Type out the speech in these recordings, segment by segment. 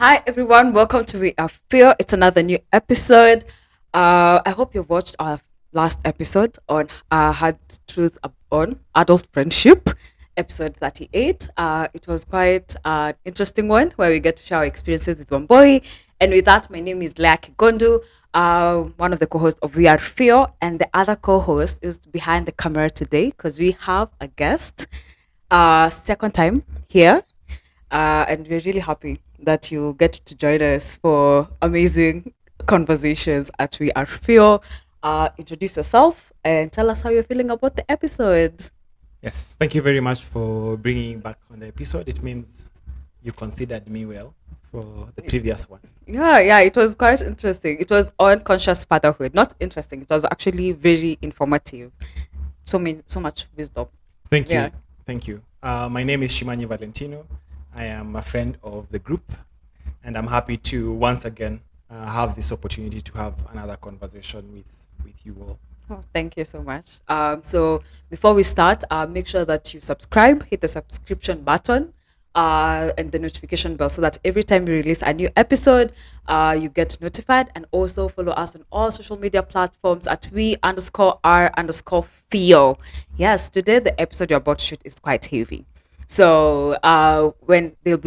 Hi everyone, welcome to We Are Fear. It's another new episode. I hope you've watched our last episode on Hard Truth on Adult Friendship, episode 38. It was quite an interesting one where we get to share our experiences with one boy. And with that, my name is Leah Kigondu, one of the co-hosts of We Are Fear, and the other co-host is behind the camera today because we have a guest, second time here, and we're really happy that you get to join us for amazing conversations at We Are Feel. Introduce yourself and tell us how you're feeling about the episode. Yes, thank you very much for bringing back on the episode. It means you considered me well for the previous one. Yeah, it was quite interesting. It was on conscious fatherhood. Not interesting. It was actually very informative. So much wisdom. Thank Yeah. you. Thank you. My name is Shimanyi Valentino. I am a friend of the group, and I'm happy to once again have this opportunity to have another conversation with you all. Oh, thank you so much. So before we start, make sure that you subscribe, hit the subscription button, and the notification bell so that every time we release a new episode, you get notified. And also follow us on all social media platforms at we_r_feel. Yes, today the episode you're about to shoot is quite heavy. So when there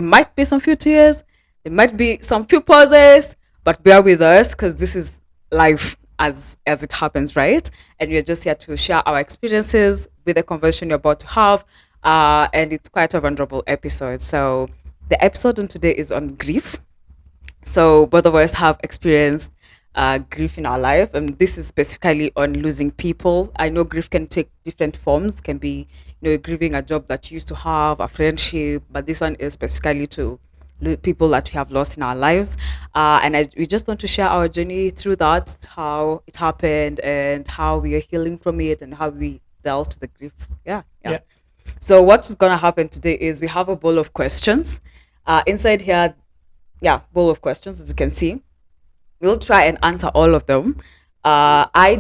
might be some few tears, there might be some few pauses, but bear with us because this is live as it happens, right? And we're just here to share our experiences with the conversation you're about to have. And it's quite a vulnerable episode. So the episode on today is on grief. So both of us have experienced grief in our life, and this is specifically on losing people. I know grief can take different forms. Can be, grieving a job that you used to have, a friendship, but this one is specifically to people that we have lost in our lives. We just want to share our journey through that, how it happened, and how we are healing from it, and how we dealt with the grief. Yeah. Yeah. So what's gonna happen today is we have a bowl of questions. Inside here, yeah, bowl of questions, as you can see. We'll try and answer all of them. I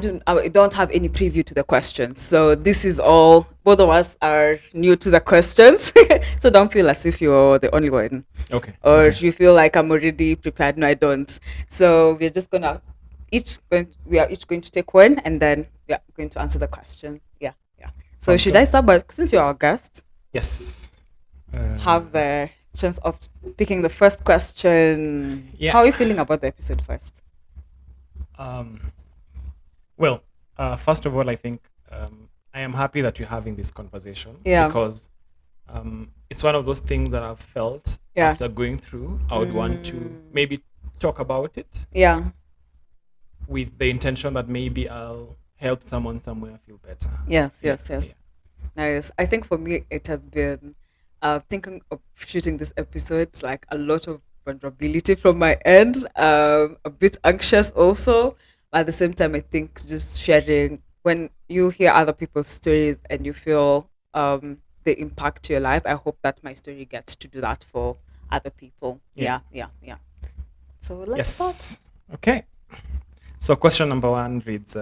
don't have any preview to the questions, so this is all. Both of us are new to the questions, so don't feel as if you're the only one, Okay. or Okay. if you feel like I'm already prepared. No, I don't. So we are each going to take one, and then we are going to answer the question. Yeah. So Sounds should good. I start? But since you're our guest, Yes. have the chance of picking the first question. Yeah. How are you feeling about the episode first? Um, well, first of all, I think I am happy that you're having this conversation Yeah. because it's one of those things that I've felt Yeah. after going through. I would want to maybe talk about it Yeah. with the intention that maybe I'll help someone somewhere feel better. Yes. Yeah, Nice. I think for me, it has been thinking of shooting this episode, like a lot of vulnerability from my end, a bit anxious also. But at the same time, I think just sharing when you hear other people's stories and you feel the impact to your life, I hope that my story gets to do that for other people. Yeah. Yeah. So let's start. Yes. Okay. So question number one reads,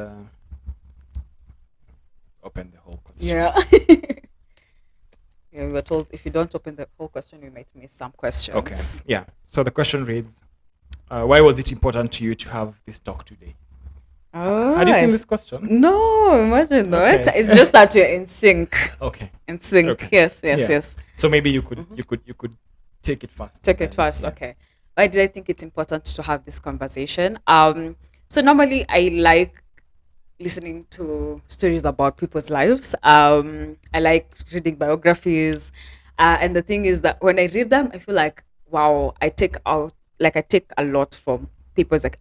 open the whole question. Yeah. Yeah, we were told if you don't open the whole question, we might miss some questions. Okay. Yeah. So the question reads, why was it important to you to have this talk today? Oh, Had you seen this question? No, imagine not. Okay. It's just that we're in sync. Okay. In sync. Okay. Yes. Yeah. So maybe you could Mhm. you could take it fast. Check it then, first. yeah. Okay. Why did I think it's important to have this conversation? So normally I like listening to stories about people's lives. I like reading biographies. And the thing is that when I read them, I feel like, wow, I take a lot from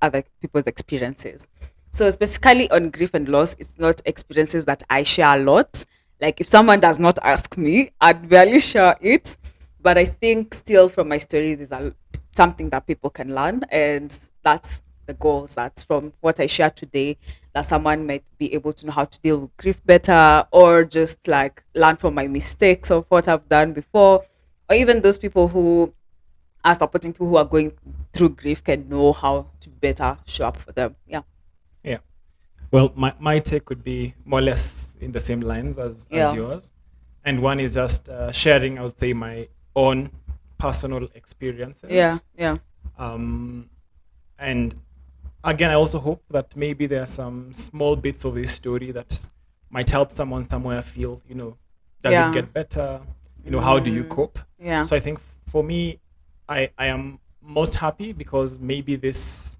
other people's experiences. So specifically on grief and loss, it's not experiences that I share a lot. Like if someone does not ask me, I'd barely share it. But I think still from my story, something that people can learn, and that's the goals. That's from what I share today, that someone might be able to know how to deal with grief better, or just like learn from my mistakes of what I've done before, or even those people who are supporting people who are going through grief can know how to better show up for them. Yeah. Yeah. Well, my take could be more or less in the same lines as Yeah. yours. And one is just sharing, I would say, my own personal Yeah, experiences. yeah, Um, and again, I also hope that maybe there are some small bits of this story that might help someone somewhere feel, does it yeah. get better? How do you Mm, cope? yeah, So I think for me, I am most happy because maybe this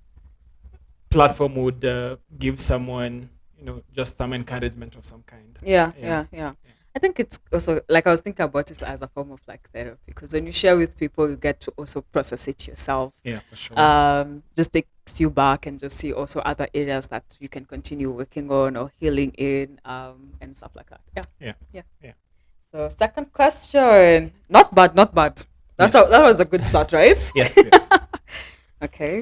platform would give someone, just some encouragement of some kind. yeah, Yeah. yeah, yeah. Yeah. I think it's also like I was thinking about it as a form of like therapy because when you share with people, you get to also process it yourself. Yeah, for sure. Just takes you back and just see also other areas that you can continue working on or healing in, and stuff like that. Yeah, Yeah. yeah. Yeah. So second question, not bad, not bad. That Yes. was a good start, right? Yes. Yes. Okay.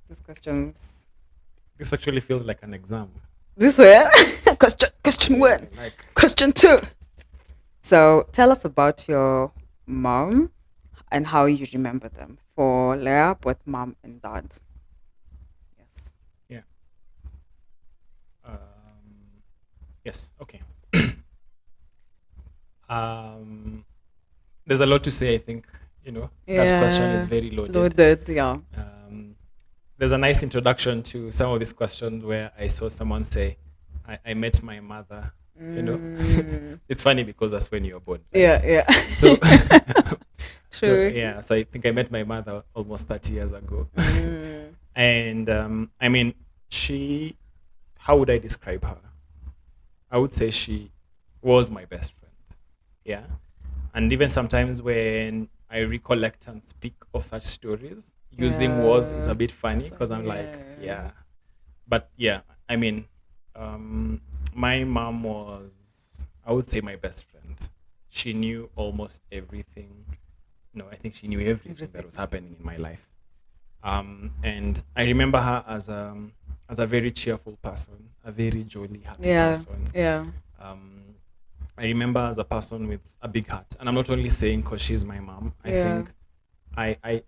These questions. This actually feels like an exam. This way. Question Yeah. one. Like, Question two. So tell us about your mom and how you remember them. For Leah, both mom and dad. Yes. yeah. Um, yes. Okay. Um, there's a lot to say. I think that question is Yeah. very loaded. Loaded. Yeah. Um, there's a nice introduction to some of these questions where I saw someone say, "I met my mother." You know, Mm, it's funny because that's when you're born, yeah. right? So, Yeah. so True. yeah. So I think I met my mother almost 30 years ago, Mm, and I mean, she. How would I describe her? I would say she was my best friend. Yeah. And even sometimes when I recollect and speak of such stories, using was is a yeah. bit funny because I'm Funny. like, Yeah. yeah. But yeah, I mean, um, my mom was, I would say, my best friend. She knew almost everything. No, I think she knew everything that Everything. was happening in my life. And I remember her as a very cheerful person, a very jolly, happy Yeah. person. Yeah. Um, I remember as a person with a big heart, and I'm not only saying because she's my mom. I Yeah. think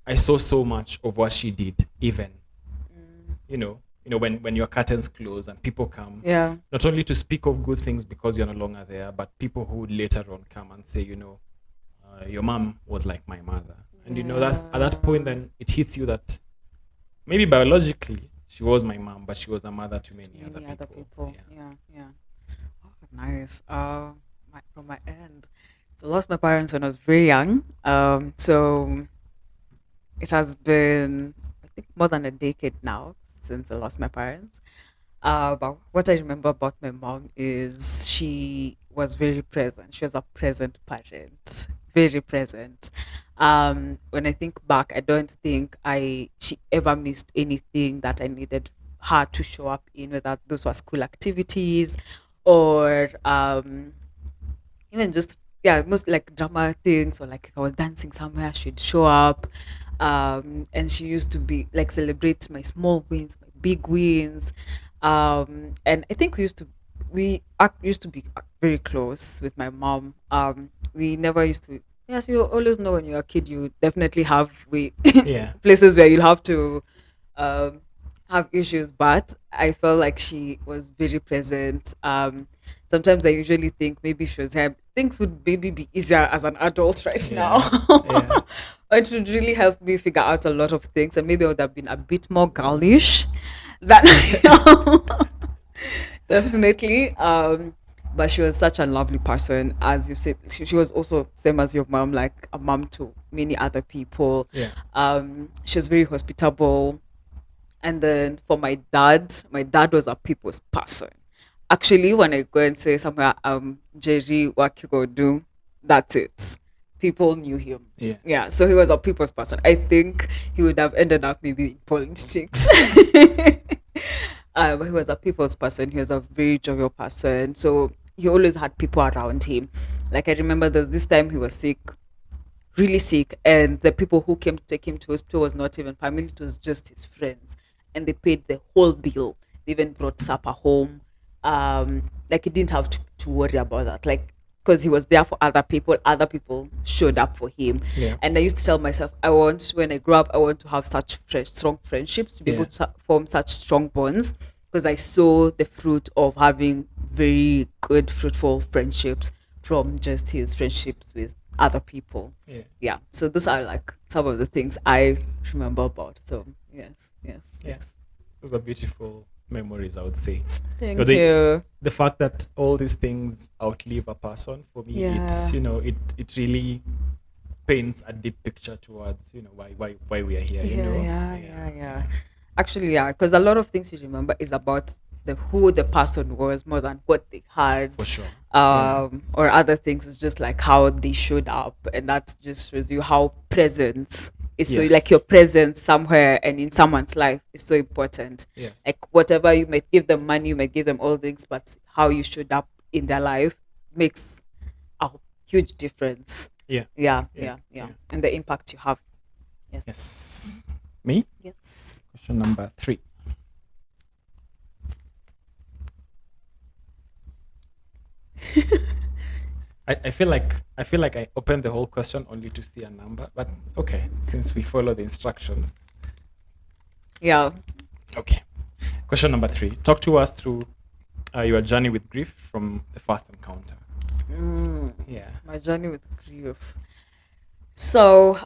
I saw so much of what she did, even Mm, when your curtains close and people come, yeah. not only to speak of good things because you're no longer there, but people who would later on come and say, your mom was like my mother, and that's at that point Yeah. then it hits you that maybe biologically she was my mom, but she was a mother to To many other many other people. people. Yeah. Yeah. Yeah. Oh, nice. From my end, so I lost my parents when I was very young. So it has been I think more than a decade now since I lost my parents. But what I remember about my mom is she was very present. She was a present parent, very present. When I think back, I don't think I she ever missed anything that I needed her to show up in, whether those were school activities or even just yeah, most like drama things or like if I was dancing somewhere, she'd show up. And she used to be like celebrate my small wins, my big wins. And I think used to be very close with my mom. We never used to. Yes, you always know when you're a kid, you definitely have we Yeah. places where you'll have to um, have issues, but I felt like she was very present. Sometimes I usually think maybe she was here. Things would maybe be easier as an adult right now. Yeah. Yeah. It would really help me figure out a lot of things, and maybe I would have been a bit more girlish than definitely. But she was such a lovely person, as you said. She was also same as your mom, like a mom to many other people. Yeah. She was very hospitable. And then for my dad was a people's person. Actually, when I go and say somewhere, Jerry Wakigodu, that's it. People knew him. Yeah. Yeah, so he was a people's person. I think he would have ended up maybe in politics. But he was a people's person. He was a very jovial person. So he always had people around him. Like I remember there was this time he was sick, really sick, and the people who came to take him to hospital was not even family, it was just his friends, and they paid the whole bill. They even brought supper home. Like he didn't have to worry about that, like because he was there for other people showed up for him. Yeah. And I used to tell myself, I want, when I grow up, I want to have such strong friendships, to be able Yeah. to form such strong bonds, because I saw the fruit of having very good fruitful friendships from just his friendships with other people. Yeah. Yeah. So those are like some of the things I remember about them. Yes, yes, Yeah. yes. Those are beautiful memories, I would say. You know, Thank you. the fact that all these things outlive a person, for me, it's, Yeah. it really paints a deep picture towards, why we are here, Yeah, yeah, Yeah. yeah, yeah. Yeah. Actually, yeah, because a lot of things you remember is about the who the person was more than what they had, For sure. Yeah. or other things. It's just like how they showed up, and that just shows you how presence is so like your Yes. presence somewhere and in someone's life is so important. Yes. Like whatever you might give them money, you might give them all things, but how you showed up in their life makes a huge difference. Yeah. Yeah, Yeah. yeah, yeah, Yeah. and the impact you have. Yes, Yes. Me? yes. Question number 3. I feel like I opened the whole question only to see a number, but okay, since we follow the instructions. Yeah. Okay. Question number 3. Talk to us through your journey with grief from the first encounter. Mm, Yeah. my journey with grief. So,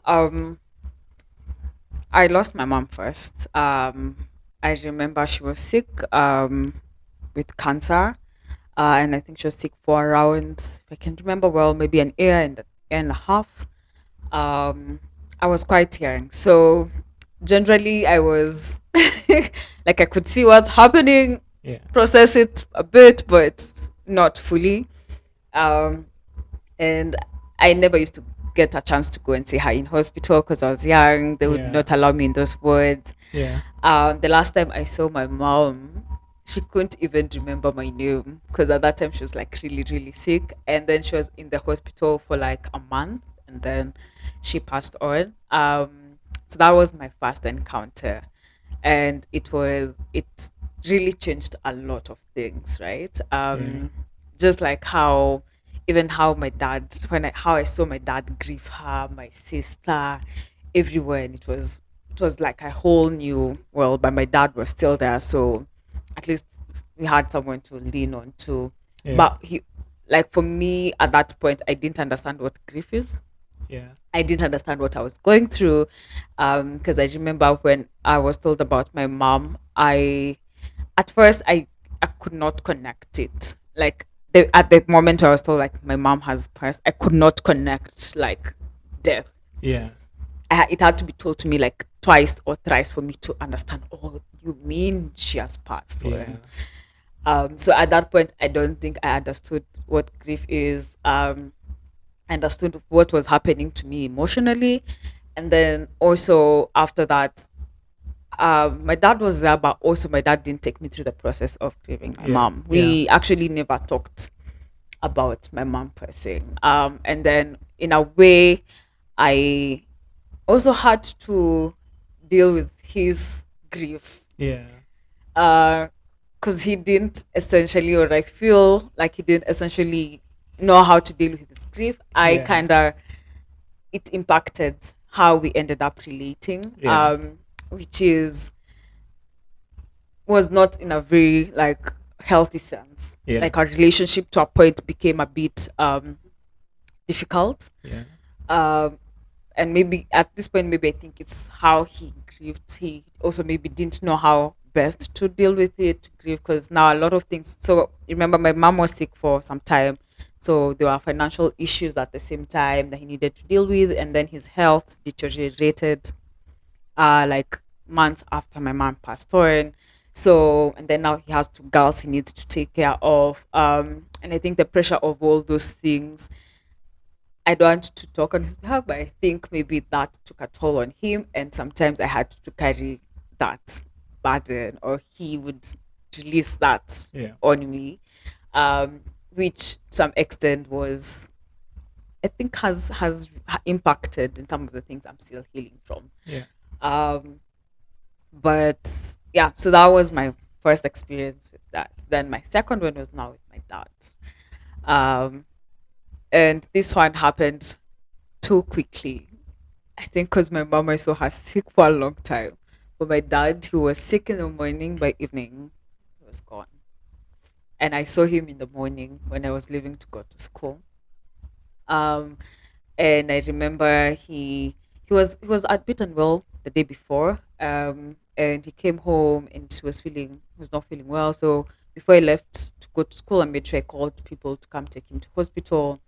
I lost my mom first. I remember she was sick, with cancer, and I think she was sick for around, if I can remember well, maybe an year and a half. Um, I was quite young, so generally I was like I could see what's happening, Yeah. process it a bit, but not fully. Um, and I never used to get a chance to go and see her in hospital because I was young. They would Yeah. not allow me in those wards. Yeah. The last time I saw my mom, she couldn't even remember my name because at that time she was like really, really sick. And then she was in the hospital for like a month and then she passed on. So that was my first encounter. And it really changed a lot of things, right? Yeah. Just like how, even how my dad, how I saw my dad grieve her, my sister, everywhere, and it was like a whole new world. But my dad was still there, so at least we had someone to lean on to. Yeah. But he, like for me at that point, I didn't understand what grief is. Yeah. I didn't understand what I was going through, because I remember when I was told about my mom, at first I could not connect it. Like at the moment I was told like my mom has passed, I could not connect like death. Yeah. It had to be told to me like twice or thrice for me to understand. Oh, you mean she has passed? Yeah. So at that point, I don't think I understood what grief is. I understood what was happening to me emotionally, and then also after that, my dad was there, but also my dad didn't take me through the process of grieving my Yeah. mom. Yeah. We actually never talked about my mom per se. And then in a way, I also had to deal with his grief, Yeah. because he didn't essentially, or I feel like he didn't essentially know how to deal with his grief. I Yeah. kind of, it impacted how we ended up relating, Yeah. which is was not in a very like healthy sense. Yeah. Like our relationship to a point became a bit difficult. Yeah. Um, and maybe at this point, maybe I think it's how he grieved. He also maybe didn't know how best to deal with it, to grieve, because now a lot of things. So remember, my mom was sick for some time, so there were financial issues at the same time that he needed to deal with, and then his health deteriorated, like months after my mom passed on. So and then now he has two girls he needs to take care of. And I think the pressure of all those things, I don't want to talk on his behalf, but I think maybe that took a toll on him. And sometimes I had to carry that burden, or he would release that Yeah. on me, which to some extent was, I think, has impacted in some of the things I'm still healing from. Yeah. Um, but yeah, so that was my first experience with that. Then my second one was now with my dad. Um, and this one happened too quickly. I think because my mom I saw her sick for a long time. But my dad, he was sick in the morning, by evening, he was gone. And I saw him in the morning when I was leaving to go to school. Um, and I remember he was a bit unwell the day before, and he came home and he was not feeling well. So before he left to go to school, I made sure I called people to come take him to hospital,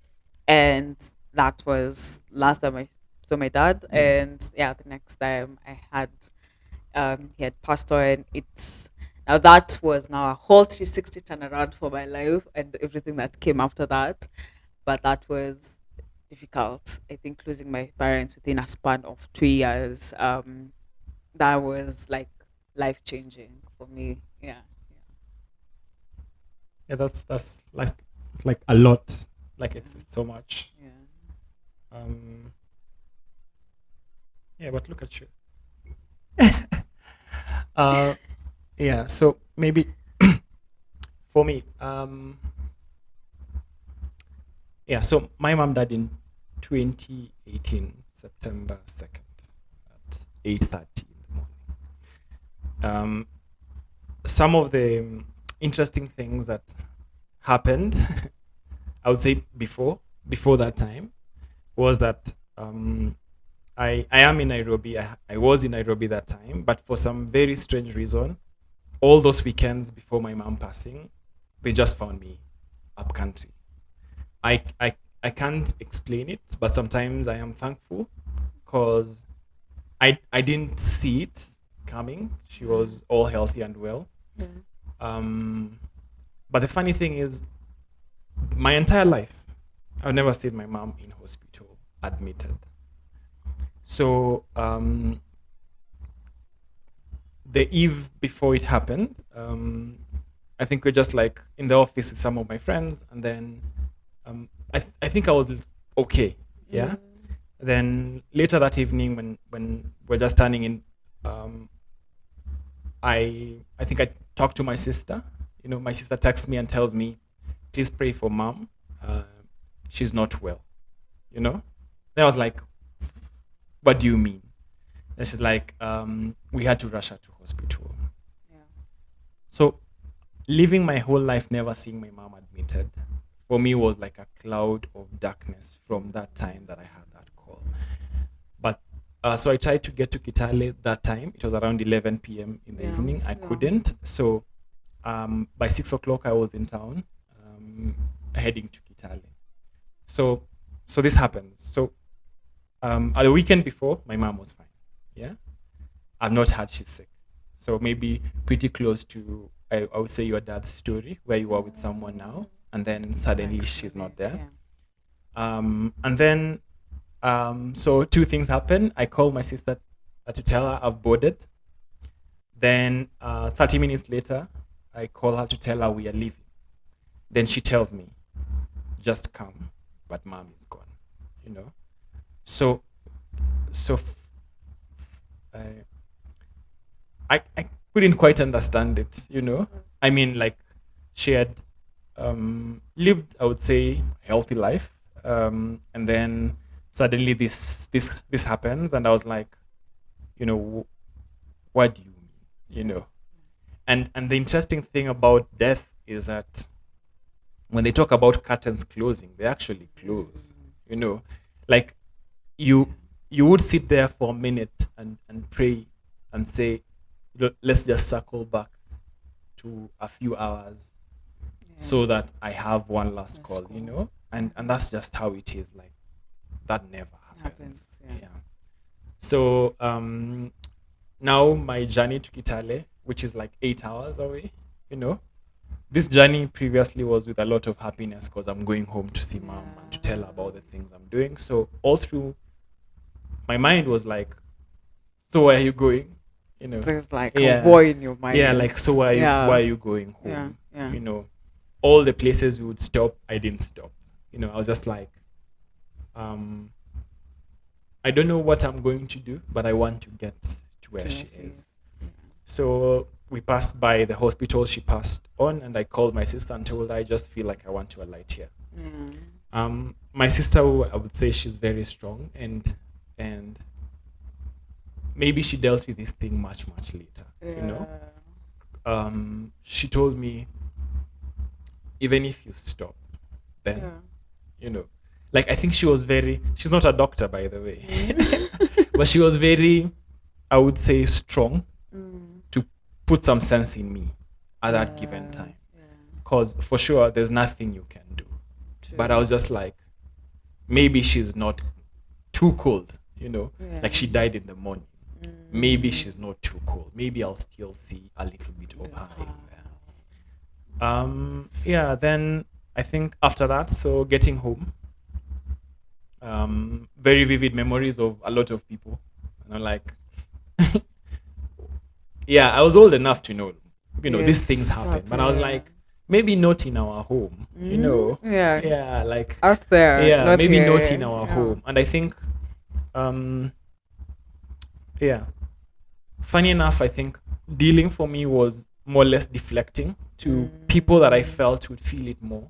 and that was last time I saw my dad. And yeah, the next time I had he had passed on. And it's now that was now a whole 360 turnaround for my life and everything that came after that. But that was difficult. I think losing my parents within a span of 2 years, that was like life changing for me. Yeah. Yeah, that's like it's like a lot. Like Yeah. it's so much. Yeah. Um, yeah, but look at you. uh, yeah. So maybe for me, yeah. So my mom died in 2018, September 2nd at 8:30 in the morning. Um, some of the interesting things that happened, I would say before that time, was that I am in Nairobi. I was in Nairobi that time, but for some very strange reason, all those weekends before my mom passing, they just found me up country. I I I can't explain it, but sometimes I am thankful because I didn't see it coming. She Mm. was all healthy and well. Yeah. Um, but the funny thing is, my entire life, I've never seen my mom in hospital admitted. So the eve before it happened, I think we're just like in the office with some of my friends, and then I think I was okay, yeah. Mm. Then later that evening, when we're just turning in, um, I think I talked to my sister. You know, my sister texts me and tells me, "Please pray for mom. Uh, she's not well." You know, then I was like, "What do you mean?" And she's like, "We had to rush her to hospital." Yeah. So living my whole life never seeing my mom admitted for me was like a cloud of darkness from that time that I had that call. But so I tried to get to Kitale that time. It was around 11 p.m. in the Yeah. evening. I Yeah. couldn't. So by 6 o'clock, I was in town heading to Kitale. So so this happens. So at the weekend before, my mom was fine. Yeah. I've not heard she's sick. So maybe pretty close to, I would say, your dad's story, where you are with someone now, and then suddenly she's not Unexplained. there. Yeah. And then, so two things happen. I call my sister to tell her I've boarded. Then 30 minutes later, I call her to tell her we are leaving. Then she tells me, just come, but mom is gone. You know? So, so uh, I couldn't quite understand it, you know. I mean, like she had lived, I would say, a healthy life, and then suddenly this happens, and I was like, you know, what do you mean, you Yeah. know? And the interesting thing about death is that when they talk about curtains closing, they actually close, Mm. you know, like you you would sit there for a minute and pray and say, Let's just circle back to a few hours Yeah. so that I have one last That's call, you cool. know? And that's just how it is. Like that never happens. Happens. Yeah. Yeah. So now my journey to Kitale, which is like 8 hours away, you know. This journey previously was with a lot of happiness because I'm going home to see mom and to tell her about the things I'm doing. So all through my mind was like, so where are you going? You know, There's like a yeah, war in your yeah, like so mind. why Yeah. are you going Yeah. home? Yeah. You know, all the places we would stop, I didn't stop. You know, I was just like, um, I don't know what I'm going to do, but I want to get to where To she where she is. is. Yeah. So we passed by the hospital she passed on, and I called my sister and told her I just feel like I want to alight here. Yeah. My sister, I would say she's very strong, and maybe she dealt with this thing much later. You know, Yeah. she told me even if you stop, then Yeah. you know, like I think she was very. She's not a doctor, by the way, Mm. but she was very, I would say, strong Mm. to put some sense in me at that given Yeah. time. Yeah. Because for sure, there's nothing you can do. But I True. was just like, maybe she's not too cold, you know, like Yeah. she died in the morning. Maybe Mm. she's not too cold. Maybe I'll still see a little bit of her in Wow. there. Yeah, then I think after that, so getting home, very vivid memories of a lot of people. And I'm like, yeah, I was old enough to know, these things Yes, happen. up But I was here. like, maybe not in our home, Yeah, Yeah, like, out there, yeah, not maybe not in here. our Yeah. home. And I think, um, yeah, funny enough, I think dealing for me was more or less deflecting to people that I Mm, felt would feel it more.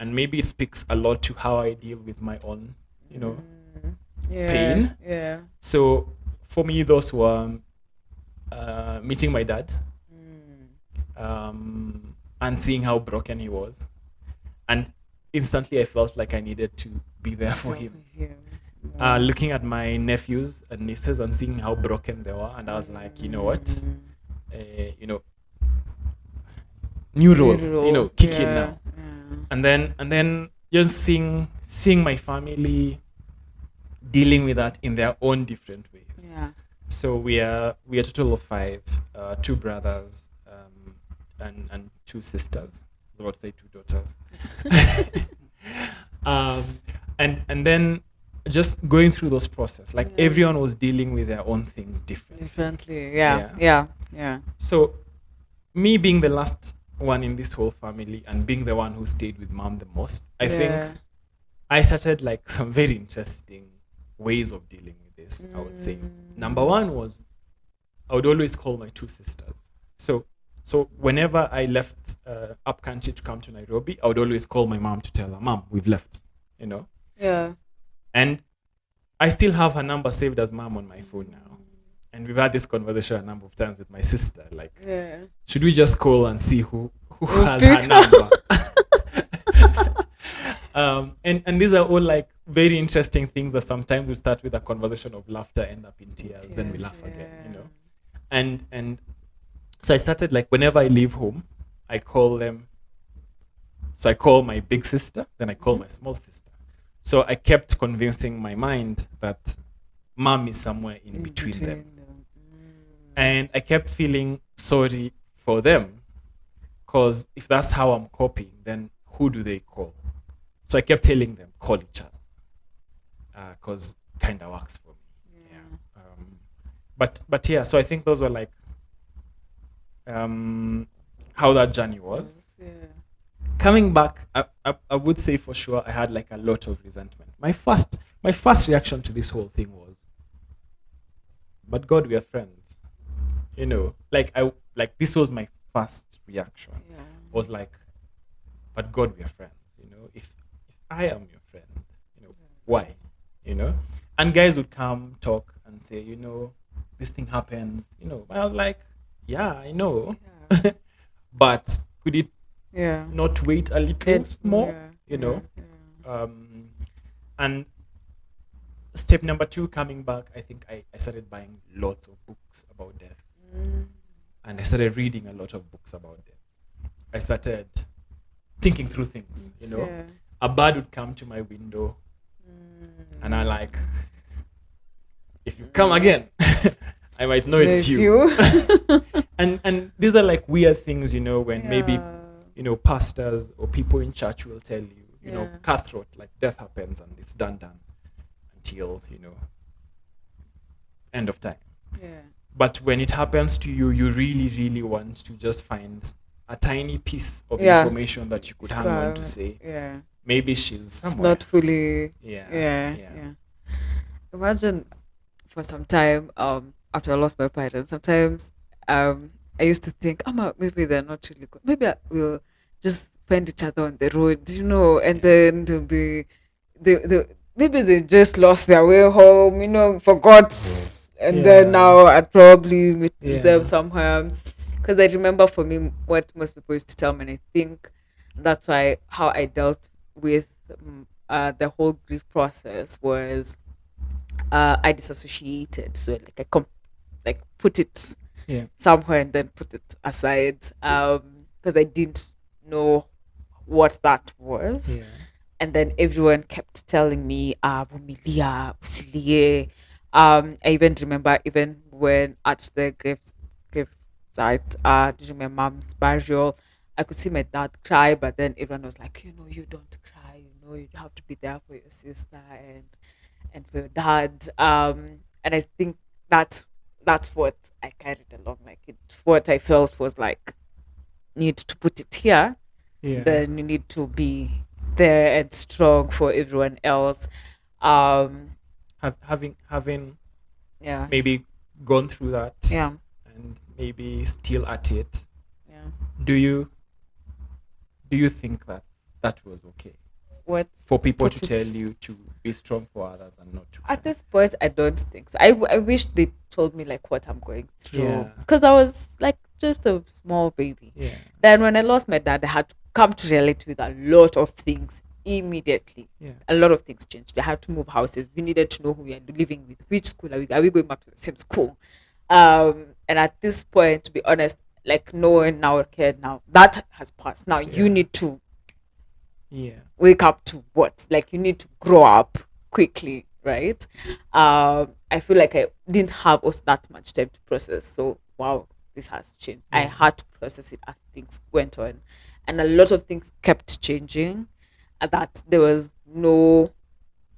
And maybe it speaks a lot to how I deal with my own, mm, yeah, pain. yeah. So for me, those were meeting my dad, Mm, and seeing how broken he was. And instantly I felt like I needed to be there for that him. was him. Wow. Looking at my nephews and nieces and seeing how broken they were, and I was like, you know what? Mm, Uh, you know, new role, Middle, kick in yeah, now. yeah, And then just seeing my family dealing with that in their own different ways. yeah. So we are a total of five, two brothers, and two sisters. I was about to say two daughters. um, and then just going through those process, like Yeah. everyone was dealing with their own things differently. Differently, yeah, Yeah. yeah, yeah. So me being the last one in this whole family and being the one who stayed with mom the most, I think Yeah. I started like some very interesting ways of dealing with this. I would say number Mm, one was I would always call my two sisters. So whenever I left up country to come to Nairobi, I would always call my mom to tell her, "Mom, we've left," you know. yeah. And I still have her number saved as mom on my phone now. And we've had this conversation a number of times with my sister. Like, Yeah. should we just call and see who has Okay. her number? And these are all like very interesting things that sometimes we start with a conversation of laughter, end up in tears, then we Yes, laugh again. yeah. And so I started like whenever I leave home, I call them. So I call my big sister, then I call Mhm. my small sister. So I kept convincing my mind that mom is somewhere in In between them. them. And I kept feeling sorry for them because if that's how I'm coping, then who do they call? So I kept telling them, call each other because kind of works for me. Yeah. Yeah. But yeah, so I think those were like um, how that journey was. Yeah. Coming back, I would say for sure I had like a lot of resentment. My first reaction to this whole thing was, but God, we are friends. Like like this was my first reaction. Yeah. Was like, but God, we are friends. If I am your friend, why? You know, and guys would come talk and say, this thing happens. I was like, yeah, I know, Yeah. but could it Yeah. not wait a little more? Yeah. You Yeah. know, and step number two, coming back, I think I started buying lots of books about death, Mm. and I started reading a lot of books about death. I started thinking through things. Yeah. A bird would come to my window, and I Mm. like, if you come again, I might know it's Bless you. you. And these are like weird things, when maybe Yeah. pastors or people in church will tell you, Yeah. cutthroat, like death happens and it's done until end of time. Yeah. But when it happens to you, you really, really want to just find a tiny piece of Yeah. information that you could hang on to say, Yeah. maybe she's It's somewhere. not fully. Yeah. Yeah. Imagine for some time, after I lost my parents, sometimes I used to think, maybe they're not really good. Maybe we'll just find each other on the road, and Yeah. then they'll be maybe they just lost their way home, forgot, and then Yeah. now I'd probably meet Yeah. them somewhere. Because I remember for me what most people used to tell me, and I think that's why how I dealt with the whole grief process was I disassociated. So like like put it Yeah. somewhere and then put it aside because I didn't know what that was. Yeah. And then everyone kept telling me, Vumilia, usilie. I even remember even when at the grave site, during my mom's burial, I could see my dad cry, but then everyone was like, you don't cry, you have to be there for your sister and for your dad. And I think that that's what I carried along. Like what I felt was like, need to put it here, Yeah. then you need to be there and strong for everyone else. Um, Having yeah, maybe gone through that yeah, and maybe still at it, yeah. do you do you think that that was okay What for people to put tell it you to be strong for others and not to at cry? this point? I don't think so. I wish they told me like what I'm going through Yeah. because I was like just a small baby. Yeah. Then when I lost my dad, I had to come to reality with a lot of things immediately. Yeah. A lot of things changed. We had to move houses. We needed to know who we are living with. Which school are we? Are we going back to the same school? And at this point, to be honest, like no one now cared. Now that has passed. Now you Yeah. need to Yeah. wake up to what? Like you need to grow up quickly, right? I feel like I didn't have also that much time to process. So wow, this has changed. I Yeah. had to process it as things went on, and a lot of things kept changing. That there was no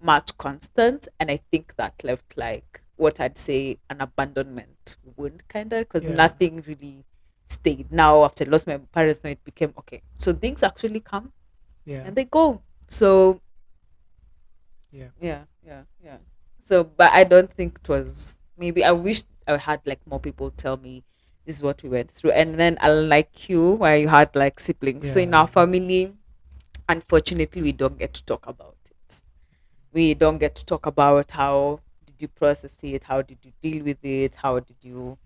much constant, and I think that left like what I'd say an abandonment wound, kind of, because Yeah. nothing really stayed. Now after I lost my parents, now it became okay. So things actually come Yeah. and they go. So Yeah. yeah. So, but I don't think it was. Maybe I wish I had like more people tell me this is what we went through, and then unlike you, where you had like siblings. So in Yeah. our family, unfortunately, we don't get to talk about it. We don't get to talk about how did you process it, how did you deal with it, how do you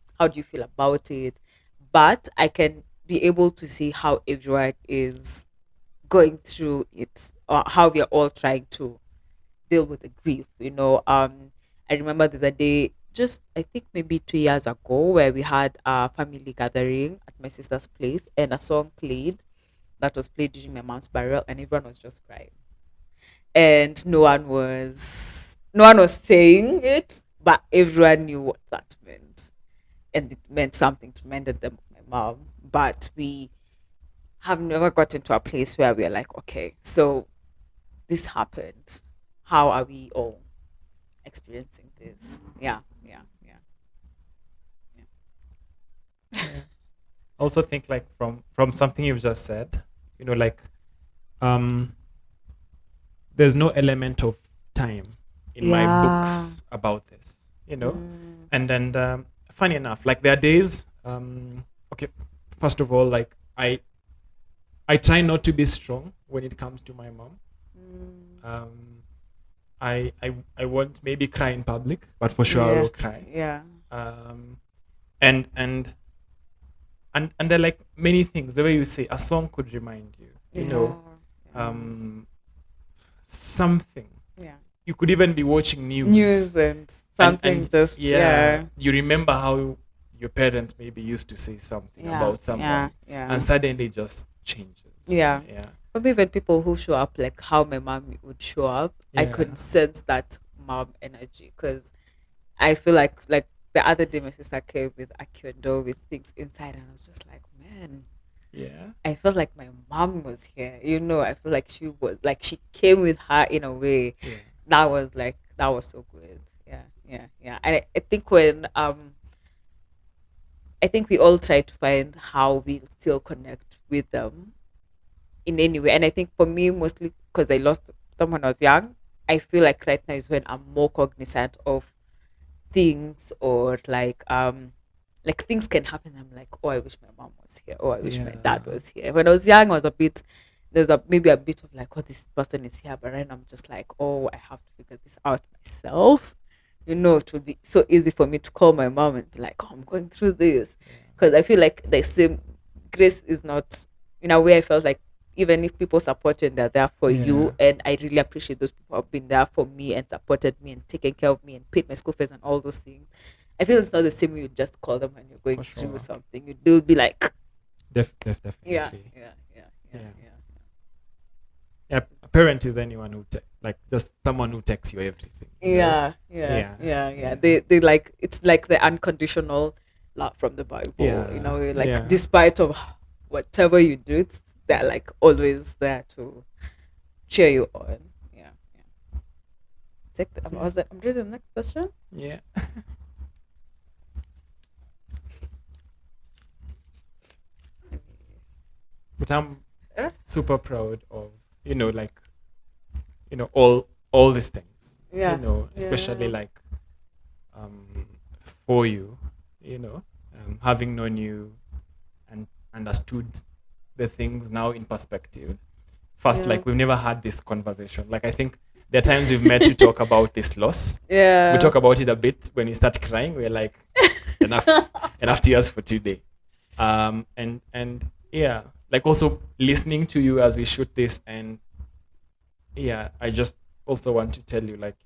feel about it. But I can be able to see how everyone is going through it, or how we are all trying to deal with the grief. I remember there's a day, just I think maybe 2 years ago, where we had a family gathering at my sister's place, and a song played that was played during my mom's burial, and everyone was just crying, and no one was saying it, but everyone knew what that meant, and it meant something tremendous to my mom. But we have never gotten to a place where we're like, okay, so this happened. How are we all experiencing this? Yeah, yeah, yeah, Yeah. Also think like from something you've just said, like um there's no element of time in my yeah. books about this, Mm, and funny enough, like there are days, okay, first of all, like I try not to be strong when it comes to my mom. mm, um I won't maybe cry in public, but for sure I yeah, will cry. yeah, um and and and there are like many things, the way you say a song could remind you, yeah, yeah, um something. yeah. You could even be watching news, News and and something just yeah, yeah, you remember how your parents maybe used to say something yeah, about yeah, someone, yeah, and suddenly it just changes. yeah. Yeah. But even people who show up, like how my mom would show up, I Yeah. could sense that mom energy because I feel like the other day my sister came with a kendo with things inside, and I was just like, man, Yeah. I felt like my mom was here. I feel like she was like she came with her in a way Yeah. that was so good. Yeah, yeah, yeah. And I think when I think we all try to find how we still connect with them in any way. And I think for me, mostly because I lost them when I was young, I feel like right now is when I'm more cognizant of things, or like things can happen. I'm like, oh, I wish my mom was here. Oh, I wish my dad Yeah. was here. When I was young, I was a bit there's a maybe a bit of like, oh, this person is here, but right now I'm just like, oh, I have to figure this out myself. It would be so easy for me to call my mom and be like, oh, I'm going through this, Yeah. because I feel like the same grace is not in a way. I felt like even if people support you and they're there for Yeah. you, and I really appreciate those people who have been there for me and supported me and taken care of me and paid my school fees and all those things. I feel it's not the same when you just call them when you're going For through sure. something. You do be like, yeah, Definitely. yeah, yeah, yeah, Yeah. yeah. Yeah. A parent is anyone who like just someone who takes you everything. Yeah, yeah, Yeah. yeah, yeah. Yeah. They like, it's like the unconditional love from the Bible. You Yeah. know, like Yeah. despite of whatever you do, they're like always there to cheer you on. Yeah, yeah. Take the, Yeah. was that, I'm reading the next question. Yeah. But I'm Eh? super proud of, like, all these things, Yeah, especially yeah, like, um for you, having known you and understood the things now in perspective. First, yeah, like, we've never had this conversation. Like, I think there are times we've met to talk about this loss. We yeah. talk about it a bit. When we start crying, we're like, enough, enough tears for today. And yeah, like, also listening to you as we shoot this, and yeah, I just also want to tell you, like,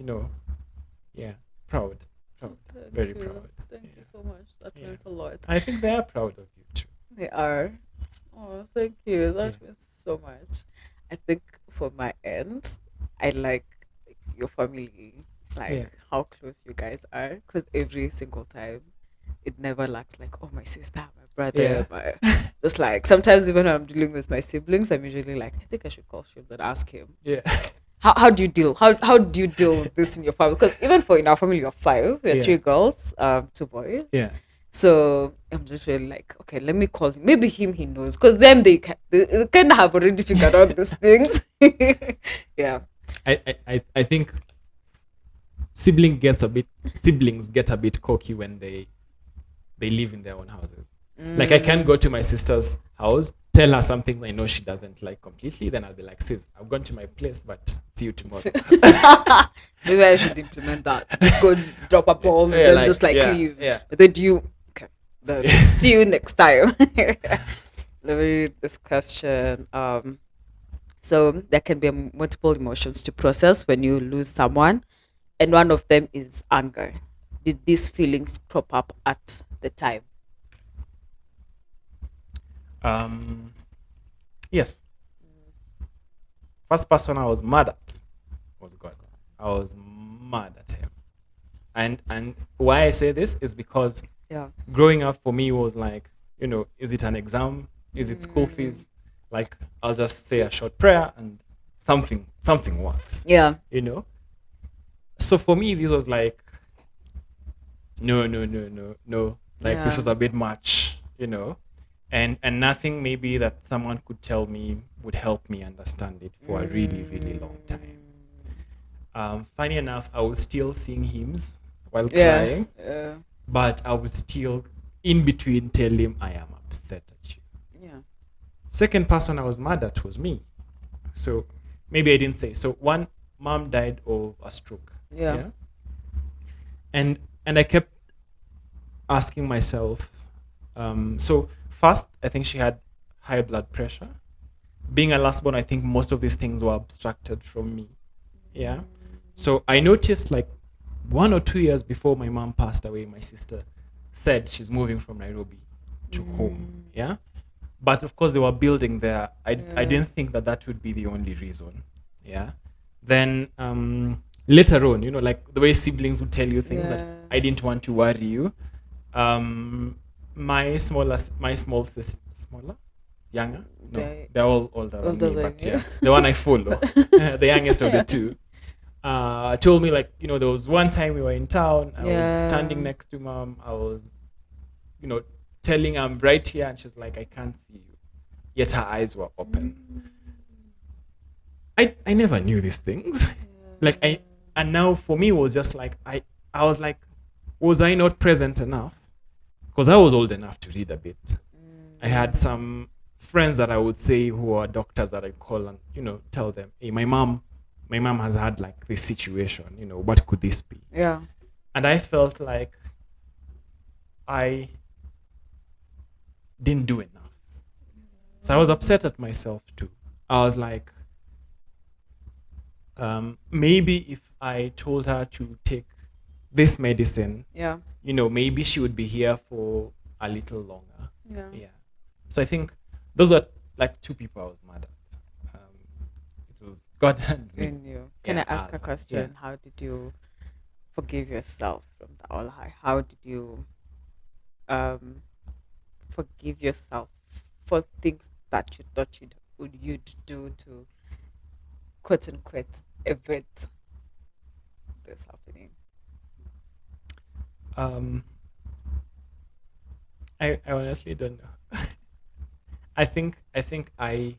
yeah, proud, Oh, proud, thank very you. proud. Thank you Yeah, so much. That yeah. means a lot. I think they are proud of you too. They are. Oh, thank you. Yeah, That means so much. I think for my end, I like your family, like yeah, how close you guys are, because every single time it never lacks like, oh, my sister, my yeah, brother, my, just like sometimes even when I'm dealing with my siblings, I'm usually like, I think I should call Shiv and ask him. yeah, How do you deal? How do you deal with this in your family? Because even for in our family of five, we are yeah, three girls, two boys. yeah. So I'm just really like, okay, let me call him. Maybe him he knows, because them they kind of have already figured out these things. Yeah, I think siblings get a bit cocky when they live in their own houses. Like, I can't mm. go to my sister's house, tell her something I know she doesn't like completely, then I'll be like, sis, I've gone to my place, but see you tomorrow. Maybe I should implement that. Just go drop a bomb and Yeah, then like, just like yeah, leave. yeah. But then you okay? Then see you next time. Let me read this question. So there can be multiple emotions to process when you lose someone, and one of them is anger. Did these feelings crop up at the time? um yes, first person I was mad at was God. I was mad at him. And why I say this is because Yeah. growing up for me was like, is it an exam? Is it school Mm, fees? Like, I'll just say a short prayer and something works. yeah. You know? So for me, this was like, no, no, no, no, no. Like, this Yeah. was a bit much. And nothing maybe that someone could tell me would help me understand it for a really, really long time. Mm, Funny enough, I was still sing hymns while yeah. crying, Yeah. but I would still, in between, tell him I am upset at you. Yeah. Second person I was mad at was me. So maybe I didn't say. So one, mom died of a stroke. Yeah. Yeah. And I kept asking myself, so first, I think she had high blood pressure. Being a last born, I think most of these things were abstracted from me. Yeah. So I noticed, like, 1 or 2 years before my mom passed away, my sister said she's moving from Nairobi to home. Mm, Yeah. But of course, they were building there. I yeah. didn't think that that would be the only reason. Yeah. Then, later on, like the way siblings would tell you things that Yeah. I didn't want to worry you. My small sister, smaller, younger, no, They they're all older than older me, than but you. yeah, the one I follow, the youngest of the two, told me, like, there was one time we were in town. I was standing Yeah. next to mom. I was, you know, telling her I'm right here, and she's like, I can't see you. Yet her eyes were open. Mm, I never knew these things. Like, yeah. and now for me it was just like, I was like, was I not present enough? Because I was old enough to read a bit. I had Mm, some friends that I would say who are doctors that I call and, tell them, hey, my mom has had like this situation, what could this be? yeah. And I felt like I didn't do enough. So I was upset at myself too. I was like, maybe if I told her to take this medicine, Yeah. maybe she would be here for a little longer. Yeah. Yeah. So I think those are like two people I was mad at. It was God and me. In you. Can Yeah. I ask a Yeah. question? How did you forgive yourself from the all high? How did you um forgive yourself for things that you thought you'd do to quote unquote event this happening? Um, I honestly don't know. I think I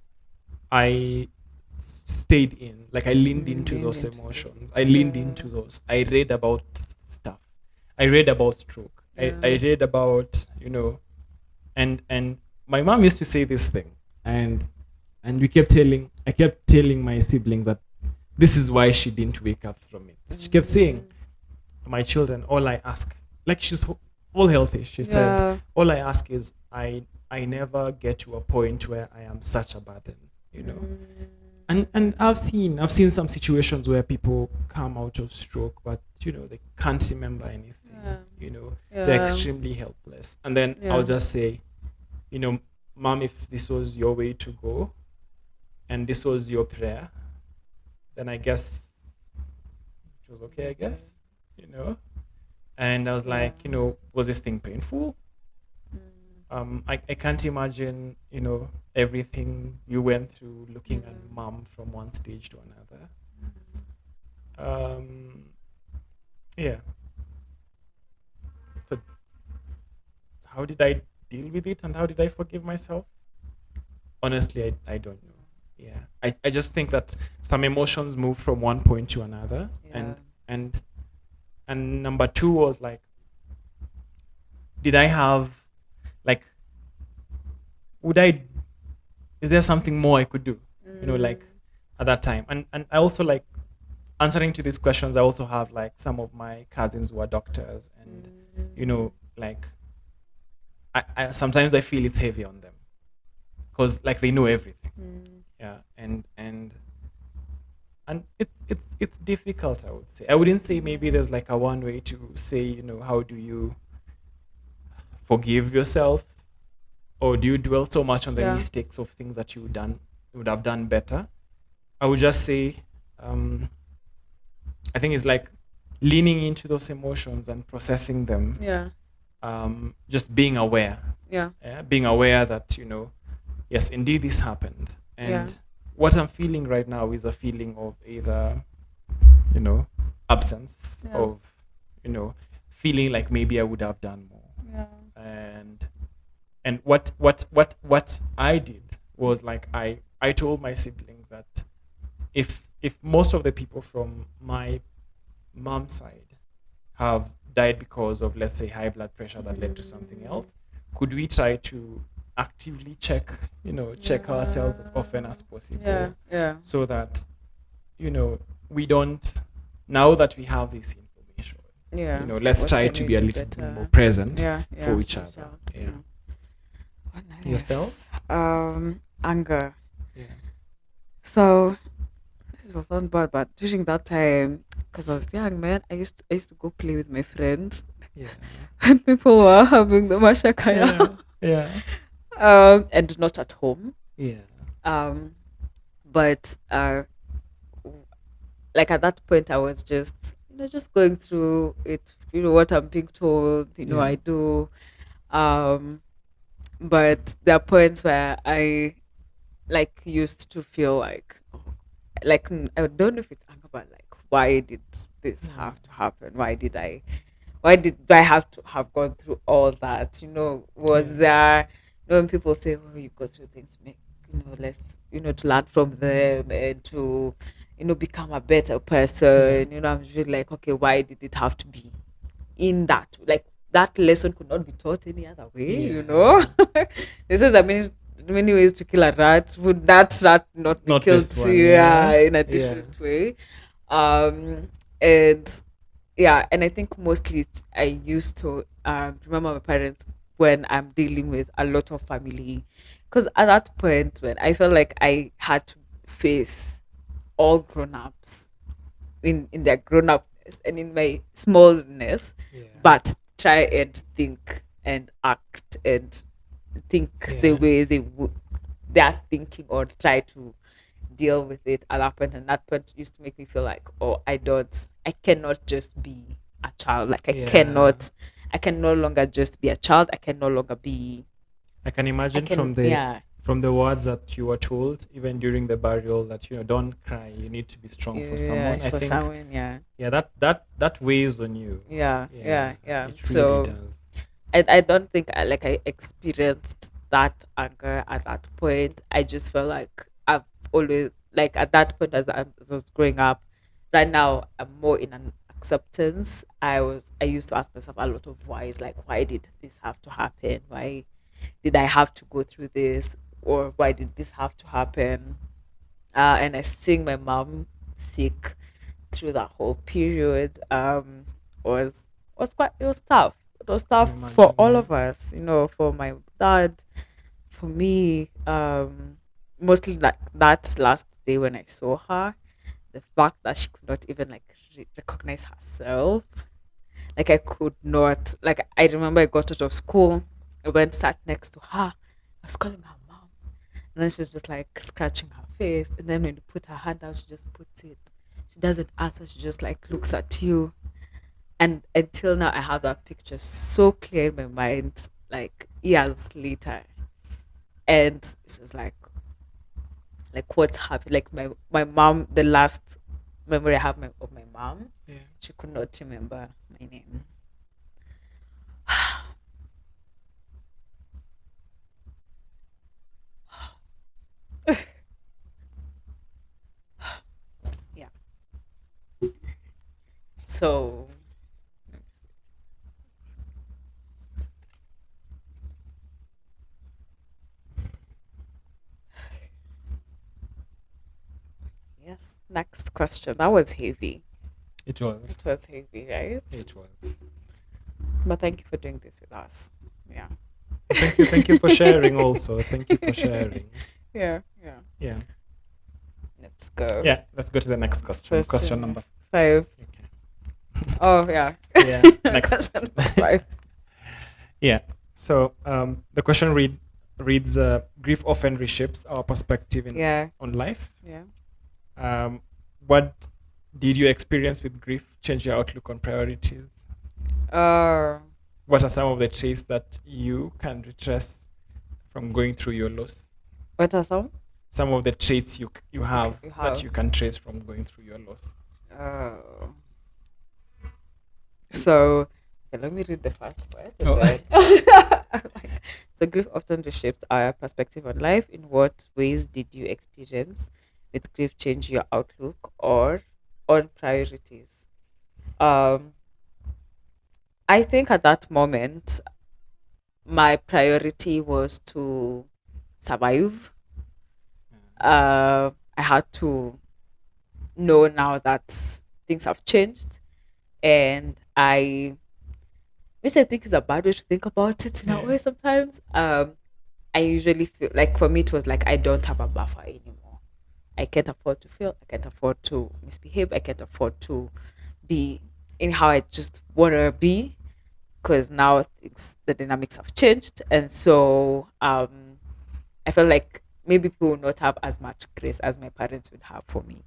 stayed in, like I leaned into Leaned those into emotions. I it. leaned into those. I read about stuff. I read about stroke. I Yeah. read about, and my mom used to say this thing, and I kept telling my siblings that this is why she didn't wake up from it. She kept saying, Mm, my children, all I ask, like she's all healthy. She said, yeah. all I ask is I never get to a point where I am such a burden. Mm, And I've seen some situations where people come out of stroke, but they can't remember anything. yeah. They're Yeah. extremely helpless. And then I'll Yeah. just say, you know, mom, if this was your way to go and this was your prayer, then I guess it was okay, I Okay. guess. You know? And I was Yeah. like, was this thing painful? Mm, I can't imagine, everything you went through looking at yeah. mom from one stage to another. Um, yeah. So how did I deal with it and how did I forgive myself? Honestly, I don't know. Yeah. I just think that some emotions move from one point to another. Yeah. And number two was like, did I have like would I is there something more I could do? Mm, Like at that time. And I also like answering to these questions. I also have like some of my cousins who are doctors, and mm, like I sometimes I feel it's heavy on them because like they know everything. mm, Yeah. And it's difficult, I would say. I wouldn't say maybe yeah. there's like a one way to say, how do you forgive yourself, or do you dwell so much on the Yeah. mistakes of things that you would have done better? I would just say, um, I think it's like leaning into those emotions and processing them. Yeah. Just being aware, Yeah. yeah? Being aware that yes, indeed this happened, Yeah. and what I'm feeling right now is a feeling of either you know absence Yeah. of you know feeling like maybe I would have done more, Yeah. and what I did was like I told my siblings that if most of the people from my mom's side have died because of, let's say, high blood pressure that led to something Mm, else, could we try to actively check ourselves as often yeah. as Yeah. possible, Yeah. so that you know we don't, now that we have this information, Yeah. let's What try can to we be a do little bit more better? present Yeah. for Yeah. each Reach other. out. Yeah. Yeah. Oh, nice. Yourself? Anger. Yeah. So this was not bad, but during that time, because I was young, man, I used to go play with my friends, Yeah. and people were having the mashakaya, Yeah. Yeah. and not at home. Yeah. Um, but like at that point, I was just going through it. What I'm being told. Yeah. I do. Um, but there are points where I like used to feel like, I don't know if it's anger, but like, why did this Yeah. have to happen? Why did I have to have gone through all that? Was Yeah. there, when people say, oh, you go through things, make, let's, to learn from them and to, become a better Yeah. person. I'm really like, okay, why did it have to be in that? Like, that lesson could not be taught any other way. Yeah. This is, many ways to kill a rat. Would that rat not be Not killed, just one. yeah, Yeah. in a Yeah. different way? Um, and yeah, and I think mostly I used to remember my parents when I'm dealing with a lot of family Because at that point, when I felt like I had to face all grown ups in their grown upness and in my smallness, Yeah. but try and think and act and think the Yeah. way they are thinking, or try to deal with it at that point. And that point used to make me feel like, oh, I cannot just be a child. Like Yeah. I can no longer just be a child. I can no longer be, I can I imagine can, from the yeah, from the words that you were told, even during the burial, that don't cry. You need to be strong for yeah, someone. I for think, someone, yeah, yeah, that weighs on you. yeah, Yeah, yeah, yeah. it really So does. I don't think I experienced that anger at that point. I just felt like I've always, like at that point as I was growing up. Right now, I'm more in an acceptance. I used to ask myself a lot of whys, like why did this have to happen? Why did I have to go through this? Or why did this have to happen? And I seeing my mom sick through that whole period was quite, it was tough. It was Can tough for imagine. all Yeah. of us, for my dad, for me, mostly like that last day when I saw her, the fact that she could not even like recognize herself. Like I could not, like I remember I got out of school, I went sat next to her, I was calling her mom, and then she's just like scratching her face. And then when you put her hand out, she just puts it. She doesn't answer. She just like looks at you. And until now, I have that picture so clear in my mind, like years later. And it was like what's happened. Like my mom, the last memory I have of my mom, Yeah. she could not remember my name. Yeah. So yes, next question. That was heavy. It was. It was heavy, right? It was. But thank you for doing this with us. Yeah. Thank you. Thank you for sharing. Also, thank you for sharing. Yeah, yeah. Yeah. Let's go. Yeah. Let's go to the next question. Question Question number. 5. Okay. Oh, yeah. Yeah. Next Question question. number 5. Yeah. So the question reads: Grief often reshapes our perspective Yeah, on life. yeah. Um, what did you experience with grief change your outlook on priorities? Uh, What are some of the traits that you can retrace from going through your loss? what are some? Some of the traits you Okay, have you that have. you can trace from going through your loss. Uh, so, okay, let me read the first part and Oh, then. So, grief often reshapes our perspective on life. In what ways did you experience with grief change your outlook or on priorities? Um, I think at that moment, my priority was to survive. I had to know now that things have changed, and which I think is a bad way to think about it in a yeah. way sometimes. I usually feel like for me it was like I don't have a buffer anymore. I can't afford to fail. I can't afford to misbehave. I can't afford to be in how I just want to be, because now the dynamics have changed, and so I felt like maybe people will not have as much grace as my parents would have for me.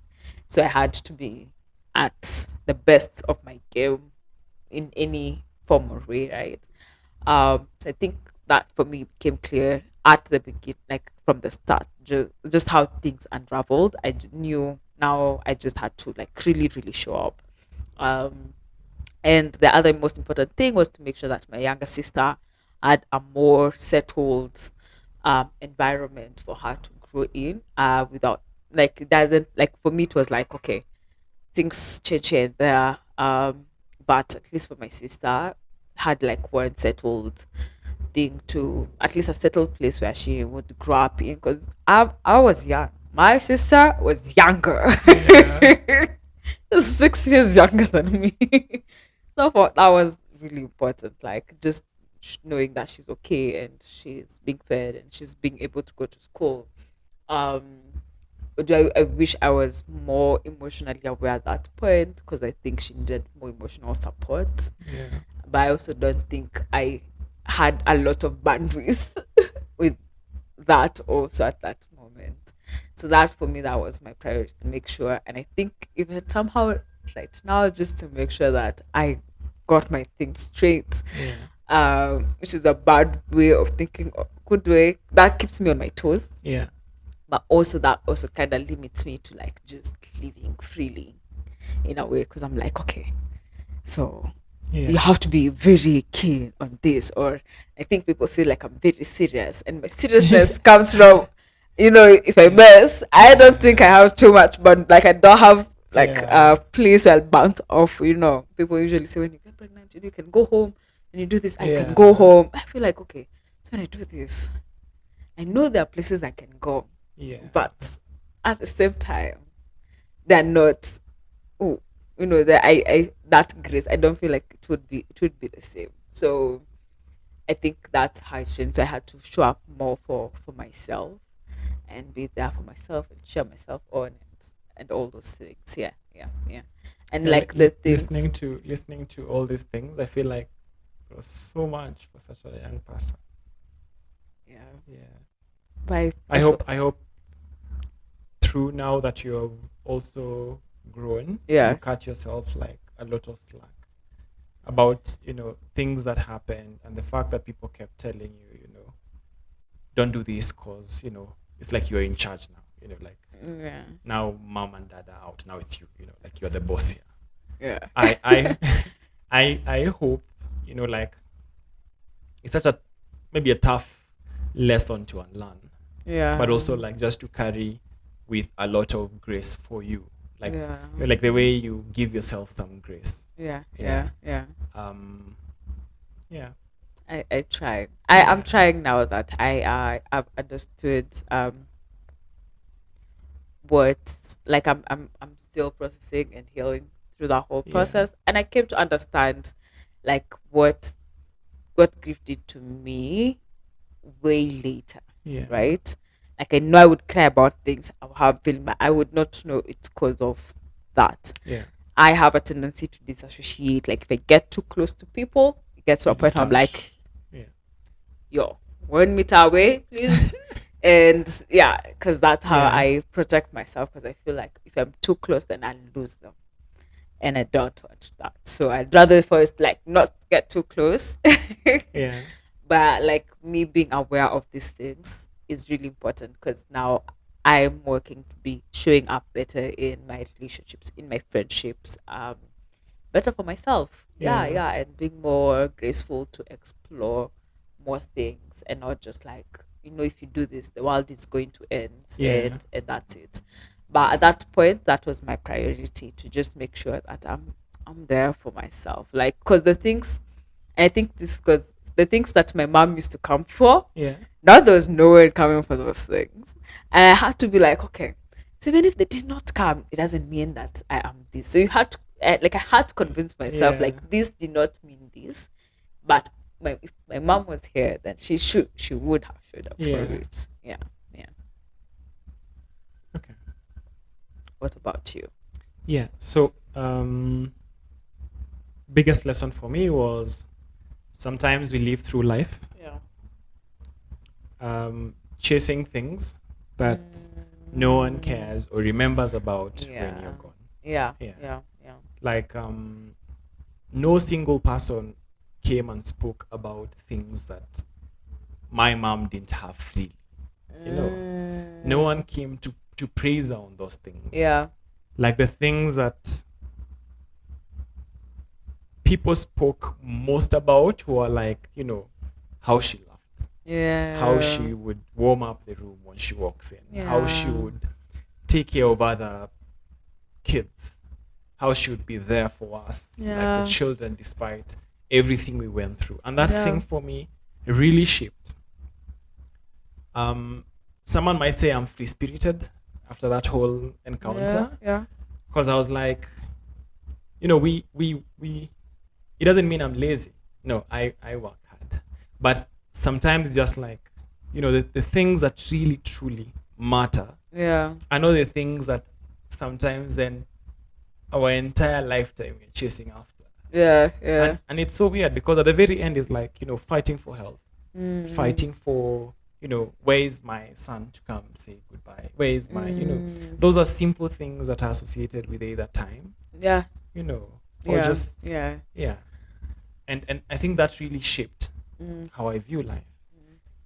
So I had to be at the best of my game in any form or way, right? So I think that for me became clear at the begin, like from the start, just how things unraveled. Knew now I just had to like really, really show up. Um, and the other most important thing was to make sure that my younger sister had a more settled environment for her to grow in, without, like, it doesn't, like, for me it was like, okay, things change here and there, but at least for my sister, had like one settled thing, to at least a settled place where she would grow up in, because I was young, my sister was younger. Yeah. 6 years younger than me. So I thought that was really important. Like, just knowing that she's okay and she's being fed and she's being able to go to school. Um, I wish I was more emotionally aware at that point because I think she needed more emotional support. Yeah. But I also don't think I had a lot of bandwidth with that also at that moment. So that for me, that was my priority to make sure. And I think even somehow right now, just to make sure that I got my things straight, Yeah. which is a bad way of thinking, good way that keeps me on my toes, Yeah. but also that also kind of limits me to like just living freely in a way because I'm like, okay, so you Yeah. have to be very keen on this, or I think people say like I'm very serious and my seriousness comes from, if I mess, I don't think I have too much, but like I don't have like Yeah. a place where I'll bounce off. People usually say when you get pregnant, you can go home. When you do this, I can go Yeah. home. I feel like, okay, so when I do this, I know there are places I can go, Yeah. but at the same time, they're not. Oh, that I that grace. I don't feel like it would be the same. So I think that's how it's changed. So I had to show up more for myself and be there for myself and share myself on and all those things. Yeah, yeah, yeah. And Yeah. like the things. Listening to all these things, I feel like it was so much for such a young person. Yeah. Yeah. But I, I I feel, hope I hope through now that you have also grown, you yeah, cut yourself like a lot of slack about things that happened and the fact that people kept telling you, don't do this because it's like you're in charge now. Like yeah, now mom and dad are out. Now it's you. Like you're the boss here. yeah, I I hope like it's such a maybe a tough lesson to unlearn, but yeah, also like just to carry with a lot of grace for you, like yeah, like the way you give yourself some grace. yeah, Yeah. yeah, yeah. Um. Yeah. I try. I'm Yeah. trying now that I've understood what like I'm still processing and healing through that whole Yeah. process, and I came to understand like what grief did to me way later, Yeah. right? Like I know I would cry about things I would have feeling, but I would not know it's because of that. Yeah. I have a tendency to disassociate. Like if I get too close to people, it gets to You a point where I'm like, detach. Yeah. yo, 1 meter away, please. And yeah, because that's how Yeah. I protect myself. Because I feel like if I'm too close, then I lose them, and I don't want that. So I'd rather first like not get too close. Yeah. But like me being aware of these things is really important because now I'm working to be showing up better in my relationships, in my friendships, better for myself. Yeah, Yeah. yeah, and being more graceful to explore more things and not just like, if you do this, the world is going to end Yeah. and that's it. But at that point, that was my priority to just make sure that I'm there for myself. Like, because the things, and I think this because the things that my mom used to come for, Yeah. now there's no one coming for those things. And I had to be like, okay, so even if they did not come, it doesn't mean that I am this. So you had to, like, I had to convince myself, Yeah. like, this did not mean this. But if my mom was here, then she would have showed up for Yeah. it. Yeah, yeah. Okay. What about you? Yeah. So, biggest lesson for me was sometimes we live through life Yeah. chasing things that no one cares or remembers about when Yeah. you're gone. Yeah. Yeah. Yeah. Yeah. Like no single person came and spoke about things that my mom didn't have freely. You know, no one came to praise her on those things. Yeah. Like the things that people spoke most about were like, how she laughed, how Yeah. she would warm up the room when she walks in, how she Yeah. would take care of other kids, how she would be there for us, like the Yeah. children, despite everything we went through. And that Yeah. thing for me really shaped. Um, Someone might say I'm free spirited after that whole Yeah. encounter Yeah. because I was like, we. It doesn't mean I'm lazy. No, I work hard. But sometimes it's just like, the things that really truly matter. Yeah. I know the things that sometimes then our entire lifetime we're chasing after. Yeah. Yeah. And it's so weird because at the very end is like, fighting for health, Mm. fighting for, where is my son to come say goodbye? Where is my, Mm. those are simple things that are associated with either time, Yeah. you know, or Yeah. just, Yeah. yeah. And I think that really shaped Mm. how I view life.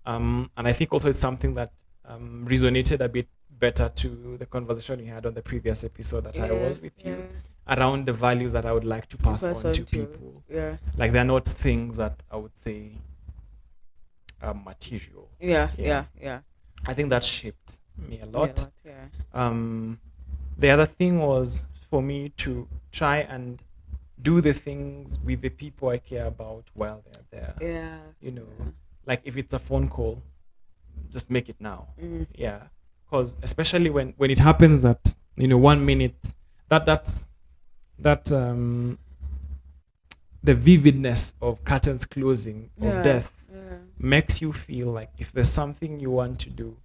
And I think also it's something that resonated a bit better to the conversation we had on the previous episode that I Yeah. was with Yeah. you around the values that I would like to You pass pass on on to to. people. Yeah. Like they're not things that I would say are material. Yeah. Yeah. Yeah. Yeah. I think that shaped me a Yeah. lot. Lot. Yeah. Um, the other thing was for me to try and do the things with the people I care about while they're there. Yeah. You know, Yeah. like if it's a phone call, just make it now. Mm. Yeah, because especially when it happens that 1 minute, that's that the vividness of curtains closing of Yeah. death Yeah. makes you feel like if there's something you want to do,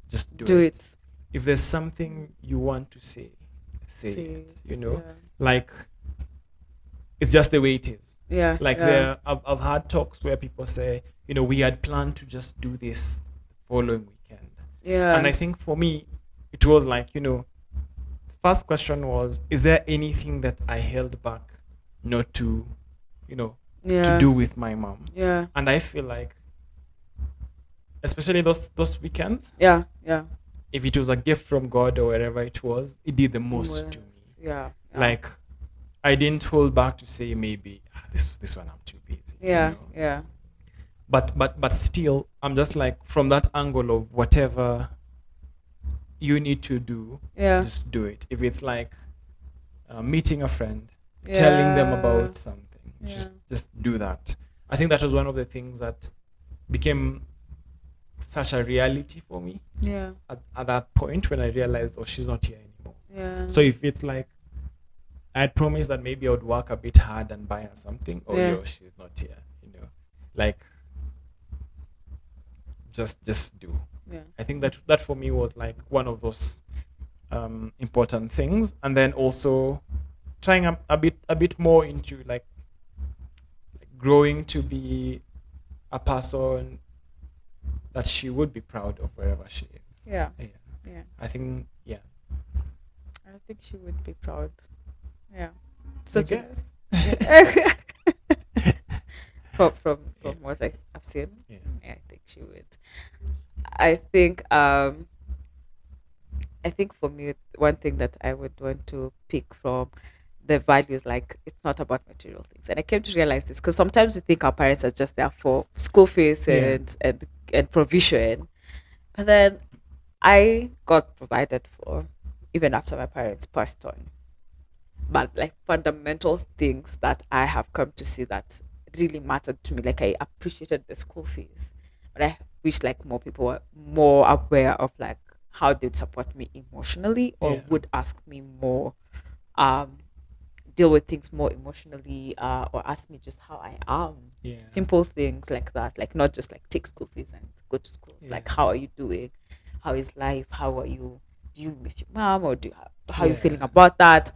just do Do it. it. If there's something you want to say See it. it. Yeah. Like it's just the way it is. Yeah. Like Yeah. I've had talks where people say, we had planned to just do this following weekend. And Yeah. I think for me, it was like, first question was, is there anything that I held back not to, to Yeah. do with my mom? Yeah. And I feel like, especially those weekends, Yeah. Yeah. if it was a gift from God or wherever it was, it did the most Was. to me. Yeah. Yeah. Like I didn't hold back to say maybe this one I'm too busy. Yeah. Yeah. But still, I'm just like from that angle of whatever you need to do, Yeah. just do it. If it's like meeting a friend, telling them Yeah. about something, Yeah. just do that. I think that was one of the things that became such a reality for me Yeah. at that point when I realized, oh, she's not here anymore. Yeah. So if it's like I'd promised that maybe I would work a bit hard and buy her something, oh, Yeah. yo, she's not here, like just do. Yeah. I think that for me was like one of those important things, and then also trying a bit more into like growing to be a person that she would be proud of wherever she is. Yeah. Yeah, Yeah. I think yeah. I think she would be proud. Yeah. I Such a guess. yeah. from Yeah. what I've seen, Yeah. yeah, I think she would. I think for me, one thing that I would want to pick from the values, like it's not about material things, and I came to realize this because sometimes we think our parents are just there for school fees Yeah. and provision, but then I got provided for even after my parents passed on. But like fundamental things that I have come to see that really mattered to me. Like I appreciated the school fees, but I wish like more people were more aware of like how they'd support me emotionally or Yeah. would ask me more, um, deal with things more emotionally, or ask me just how I am. Yeah. Simple things like that, like not just like take school fees and go to schools. Yeah. Like how are you doing? How is life? How are you? Do you miss your mom or how are you feeling Yeah. about that?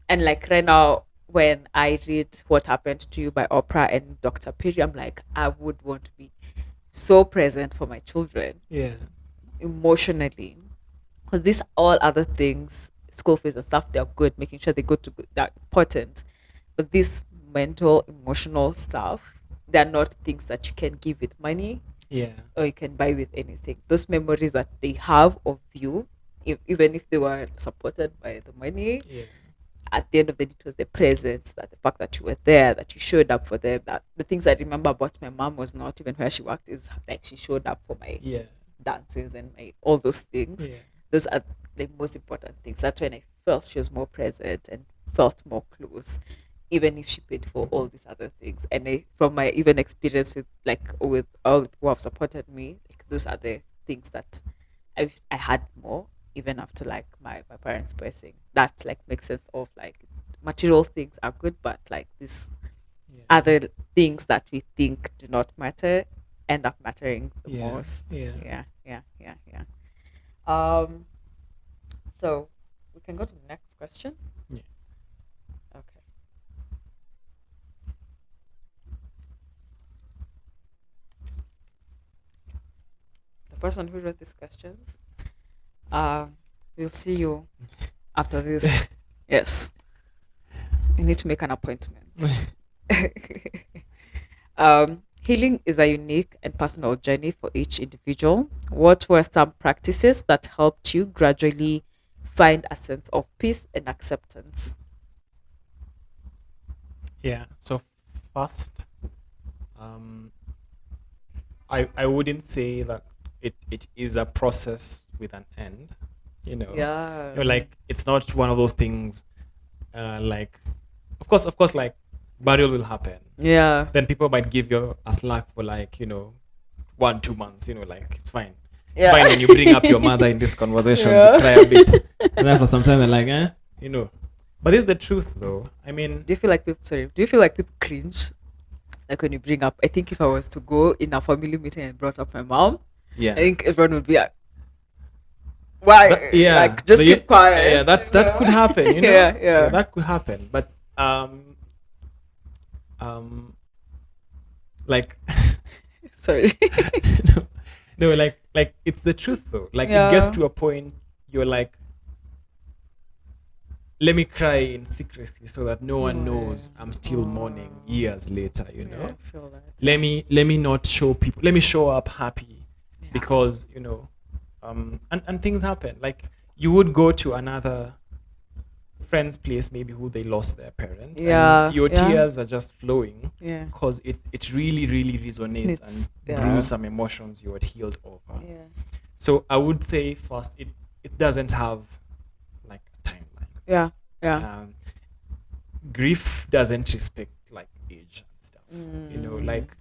And like right now, when I read What Happened to You by Oprah and Dr. Perry, I'm like, I would want to be so present for my children Yeah. emotionally. Because these all other things, school fees and stuff, they're good, making sure they go to good, they're important. But this mental, emotional stuff, they're not things that you can give with money Yeah. or you can buy with anything. Those memories that they have of you, even if they were supported by the money, Yeah. at the end of the day, it was the presence, that the fact that you were there, that you showed up for them. That the things I remember about my mom was not even where she worked, is like she showed up for my Yeah. dances and my all those things. Yeah. Those are the most important things. That's when I felt she was more present and felt more close, even if she paid for all these other things. And from my even experience with all the people who have supported me, like those are the things that I had more even after like my parents' blessing. That like makes sense of like material things are good, but like these Yeah. other things that we think do not matter, end up mattering the Yeah. most. Yeah. Yeah, yeah, yeah, yeah. Um, so we can go to the next question. Yeah. Okay. The person who wrote these questions, we'll see you after this. Yes, you need to make an appointment. Healing is a unique and personal journey for each individual. What were some practices that helped you gradually find a sense of peace and acceptance? Yeah. So first, um, I wouldn't say that it is a process with an end. You know, Yeah. like it's not one of those things. Like, of course, like burial will happen. Yeah. Then people might give you a slack for like 1 2 months. Like it's fine. It's Yeah. fine when you bring up your mother in these conversations. You Yeah. cry a bit, and then for some time they're like, you know. But it's the truth, though. I mean, Do you feel like people? Sorry. Do you feel like people cringe? Like when you bring up, I think if I was to go in a family meeting and brought up my mom, I yeah, think everyone would be like, "Why? yeah, Like, just keep quiet." yeah, that could happen. Yeah, Yeah, yeah. that could happen. But um, like Sorry. no, no, like it's the truth though. Like it Yeah. gets to a point you're like, let me cry in secrecy so that no one knows I'm still mourning years later. Yeah, I feel that. Let me not show people. Let me show up happy Yeah. because and things happen. Like you would go to another friend's place, maybe who they lost their parent, Yeah, and your yeah. tears are just flowing Yeah. because it really really resonates and Yeah. brews some emotions you had healed over. Yeah. So I would say first, it doesn't have like a timeline. Yeah. Yeah. Grief doesn't respect like age and stuff. Like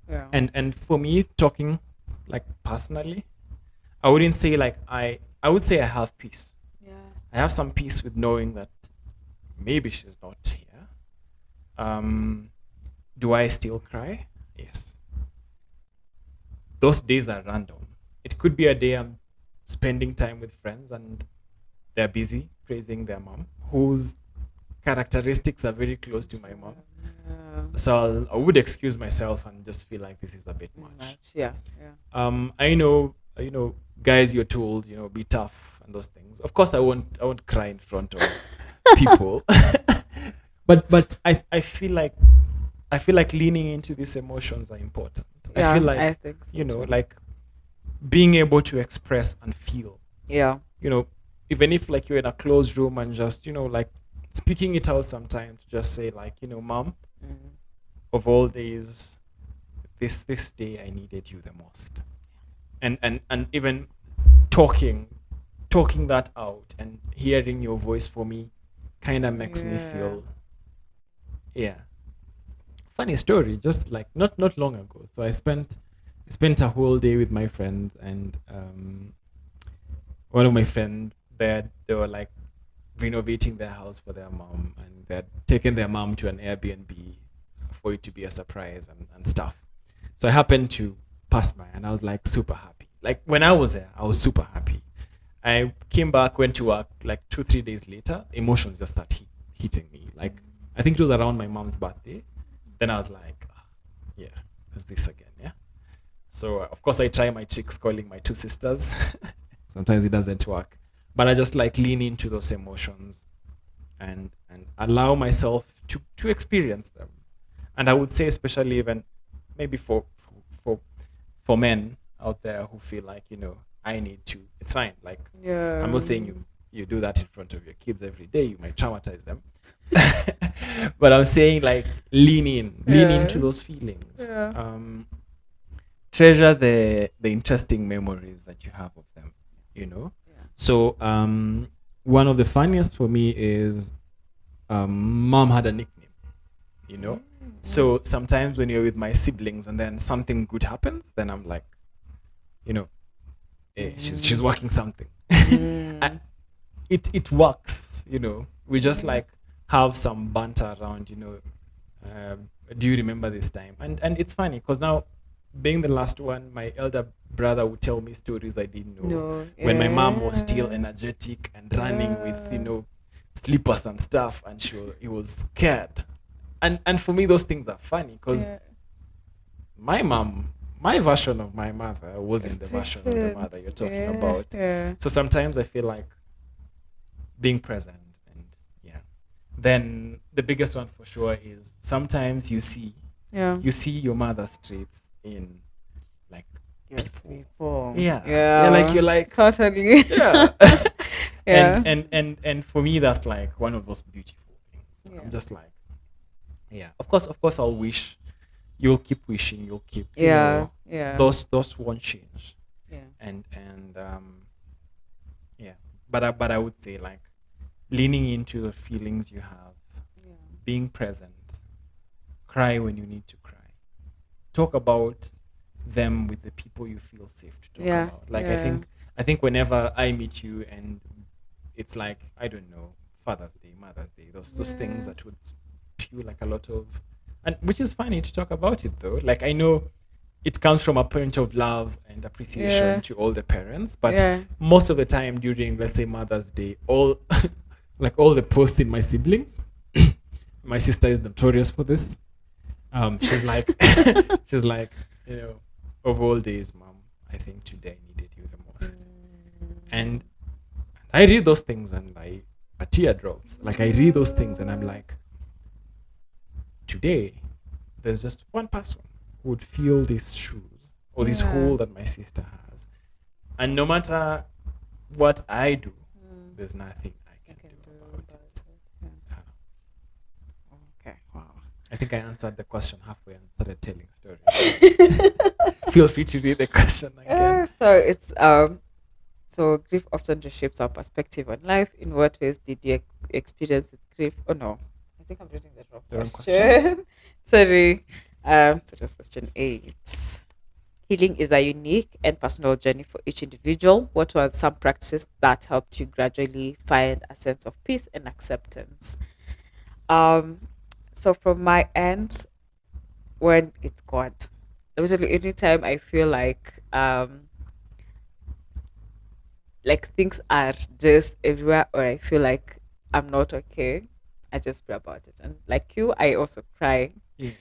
Yeah. and for me, talking like personally, I wouldn't say like I would say I have peace. Yeah. I have some peace with knowing that maybe she's not here. Do I still cry? Yes. Those days are random. It could be a day I'm spending time with friends and they're busy praising their mom, whose characteristics are very close to my mom. Yeah. So I would excuse myself and just feel like this is a bit much. Yeah. Yeah. I know, guys, you're told, be tough and those things. Of course, I won't cry in front of people, but I feel like leaning into these emotions are important. Yeah, I feel like I think so too. like being able to express and feel. Yeah. Even if like you're in a closed room and just like speaking it out sometimes, just say like, mom, Mm. of all days, this day I needed you the most. And even talking that out and hearing your voice for me kind of makes me Yeah. feel, yeah. Funny story, just like not long ago. So I spent a whole day with my friends, and one of my friends, they were like renovating their house for their mom, and they're taking their mom to an Airbnb for it to be a surprise and stuff. So I happened to pass by, and I was like super happy. Like when I was there, I was super happy. I came back, went to work. Like 2 3 days later, emotions just start hitting me. Like I think it was around my mom's birthday. Then I was like, "Ah, yeah, it's this again, yeah." So of course I try my chicks calling my two sisters. Sometimes it doesn't work, but I just like lean into those emotions and allow myself to experience them. And I would say, especially even maybe for for men out there who feel like I need to. It's fine. Like Yeah. I'm not saying you do that in front of your kids every day. You might traumatize them. But I'm saying like lean into Yeah. those feelings. Yeah. Treasure the interesting memories that you have of them. Yeah. So one of the funniest for me is mom had a nickname. So sometimes when you're with my siblings and then something good happens, then I'm like, she's working something. Mm. It works. We just like have some banter around Do you remember this time? And it's funny because now, being the last one, my elder brother would tell me stories I didn't know. No. When my mom was still Yeah. energetic and running with Yeah. slippers and stuff, and he was scared. And for me, those things are funny because Yeah. my mom, my version of my mother It's wasn't the version of the different. mother you're talking Yeah. about. Yeah. So sometimes I feel like being present, and yeah. Then the biggest one for sure is sometimes Yeah. you see your mother's traits in like Yes, people. people. Yeah, like Yeah. you're like, Totally. yeah. and Yeah. and and and for me that's like one of those beautiful things. I'm Yeah. just like, yeah. Of course I'll wish, you'll keep wishing, you'll keep, Yeah. Yeah. those won't change. Yeah. And yeah. But I would say, like, leaning into the feelings you have, Yeah. being present, cry when you need to cry, talk about them with the people you feel safe to talk Yeah. about. Like, Yeah. I think whenever I meet you and it's like, I don't know, Father's Day, Mother's Day, those things Yeah. that would spew like a lot of, and which is funny to talk about it though. Like, I know it comes from a point of love and appreciation Yeah. to all the parents, but Yeah. most of the time during, let's say, Mother's Day, all like all the posts in my siblings, my sister is notorious for this. She's like, she's like, you know, of all days, mom, I think today I needed you the most. And Mm. I read those things and a tear drops. Like, I read those things and I'm like, today, there's just one person who would feel these shoes or this Yeah. hole that my sister has. And no matter what I do, Mm. there's nothing I I can can do do about about it. it. Yeah. Uh, Okay. Wow. I think I answered the question halfway and started telling stories. Feel free to read the question again. So it's so grief often reshapes our perspective on life. In what ways did you experience with grief? Oh no, I think I'm reading the wrong The wrong question. question. Sorry. So just question 8. Healing is a unique and personal journey for each individual. What were some practices that helped you gradually find a sense of peace and acceptance? Um, so from my end, when it's God, usually anytime I feel like things are just everywhere, or I feel like I'm not okay, I just pray about it. And like you, I also cry, Yeah.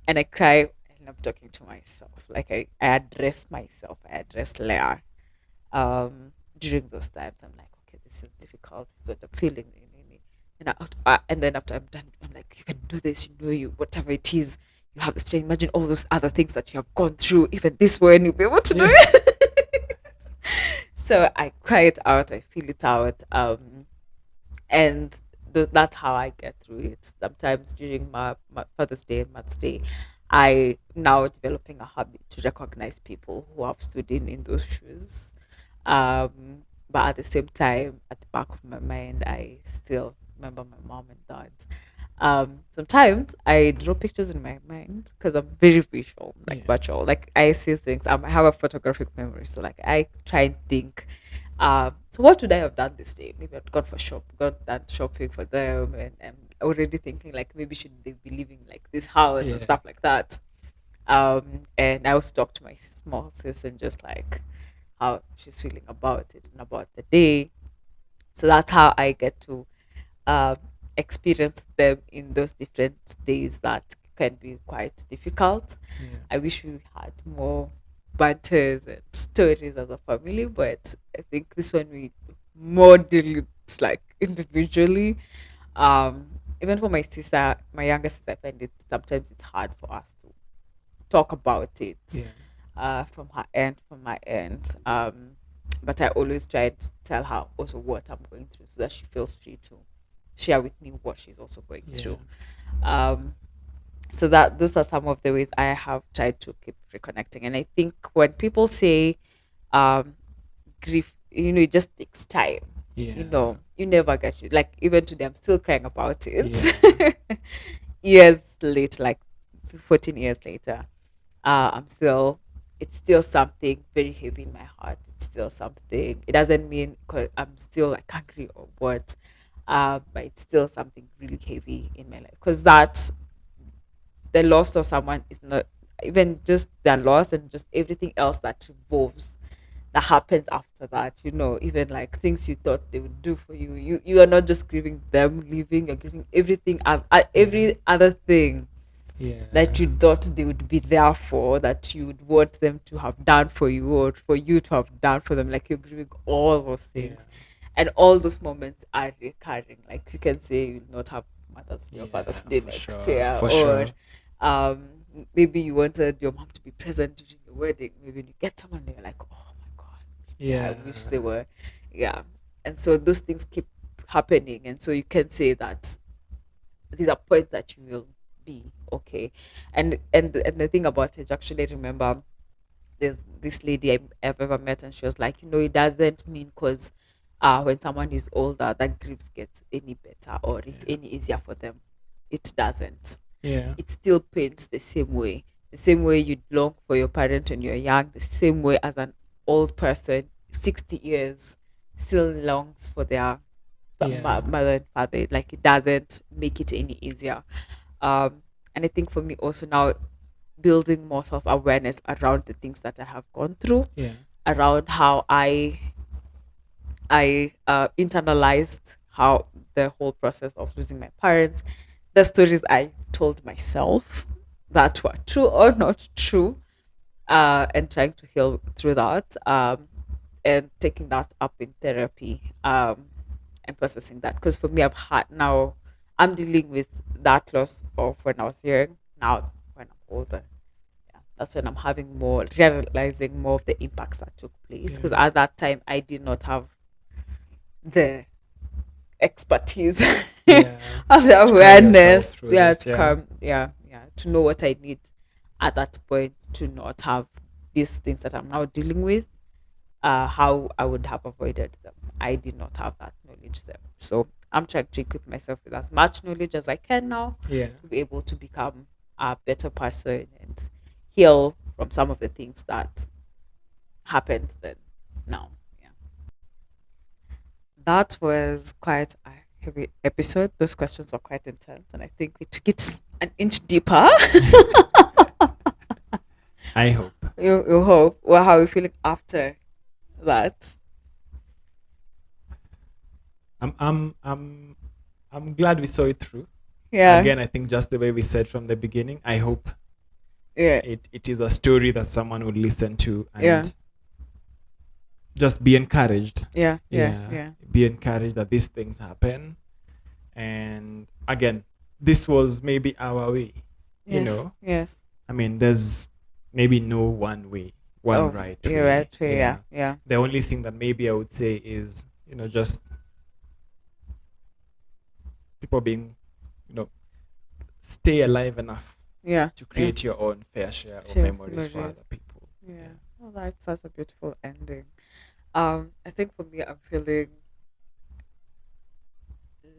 and I cry and I'm talking to myself. Like I address myself, I address Leah. During those times, I'm like, okay, this is difficult. This is what I'm feeling. And then after I'm done, I'm like, you can do this. You know, you whatever it is, you have the strength. Imagine all those other things that you have gone through. Even this one, you'll be able to do Yeah. it. So I cry it out. I feel it out. And that's how I get through it. Sometimes during my Father's Day and Mother's Day, I now developing a habit to recognize people who have stood in those shoes. But at the same time, at the back of my mind, I still remember my mom and dad. Sometimes I draw pictures in my mind because I'm very visual, like Yeah. virtual. Like I see things. I have a photographic memory, so like I try and think. So what would I have done this day? Maybe I'd gone for got done shopping for them, and I'm already thinking like maybe should they be leaving like this house and Yeah. stuff like that. And I also talk to my small sis and just like how she's feeling about it and about the day. So that's how I get to um, experience them in those different days that can be quite difficult. Yeah. I wish we had more banters and stories as a family, but I think this one we more deal with like individually. Even for my sister, my younger sister, I find it sometimes it's hard for us to talk about it Yeah. from her end, from my end. But I always try to tell her also what I'm going through so that she feels free to share with me what she's also going Yeah. through. Um, so that those are some of the ways I have tried to keep reconnecting. And I think when people say um, grief, it just takes time. Yeah. You never get it. Like even today, I'm still crying about Yeah. it. Years later, like 14 years later, I'm still. It's still something very heavy in my heart. It's still something. It doesn't mean 'cause I'm still like angry or what, but it's still something really heavy in my life because that the loss of someone is not even just their loss, and just everything else that revolves, that happens after that, even like things you thought they would do for you. You are not just grieving them leaving, you're grieving everything, Yeah. every other thing that Yeah. you thought they would be there for, that you would want them to have done for you, or for you to have done for them. Like, you're grieving all those Yeah. things, and all those moments are recurring. Like, you can say you'll not have Mother's Day or Father's Yeah. Day For next sure. year, For or sure. um maybe you wanted your mom to be present during your wedding. Maybe you get someone and you're like, oh my god, yeah, I wish Yeah. they were. Yeah. And so those things keep happening, and so you can say that these are points that you will be okay. And the thing about it, actually, remember, there's this lady I've ever met, and she was like, it doesn't mean because when someone is older that griefs gets any better or it's Yeah. any easier for them. It doesn't. Yeah. It still pains the same way. The same way you long for your parent when you're young, the same way as an old person, 60 years, still longs for their Yeah. mother and father. Like, it doesn't make it any easier. And I think for me also now, building more self awareness around the things that I have gone through, Yeah. around how I internalized how the whole process of losing my parents, the stories I told myself that were true or not true, and trying to heal through that, and taking that up in therapy, and processing that. Because for me, I'm dealing with that loss of when I was young. Now, when I'm older, yeah, that's when I'm realizing more of the impacts that took place. Because Yeah. at that time, I did not have the expertise Yeah. of the To carry yourself awareness, through yeah, this. to Yeah. come, yeah, to know what I need at that point, to not have these things that I'm now dealing with, how I would have avoided them. I did not have that knowledge then. So I'm trying to equip myself with as much knowledge as I can now, Yeah. to be able to become a better person and heal from some of the things that happened then. Now, yeah. That was quite a heavy episode. Those questions were quite intense, and I think we took it an inch deeper. I hope. You hope. Well, how are you feeling after that? I'm I'm I'm I'm glad we saw it through. Yeah, Again, I think just the way we said from the beginning, I hope yeah, it is a story that someone would listen to yeah, and just be encouraged. yeah, yeah, Yeah. yeah. Be encouraged that these things happen. And again, this was maybe our way. You Yes, know, yes. I mean, there's maybe no one way, one Oh, right you're way. right. Yeah, Yeah. yeah, The only thing that maybe I would say is, just people being, you know, stay alive enough yeah, to yeah. create your own fair share of Sure, memories for memories. other people. Yeah. Yeah. Oh, that's such a beautiful ending. I think for me, I'm feeling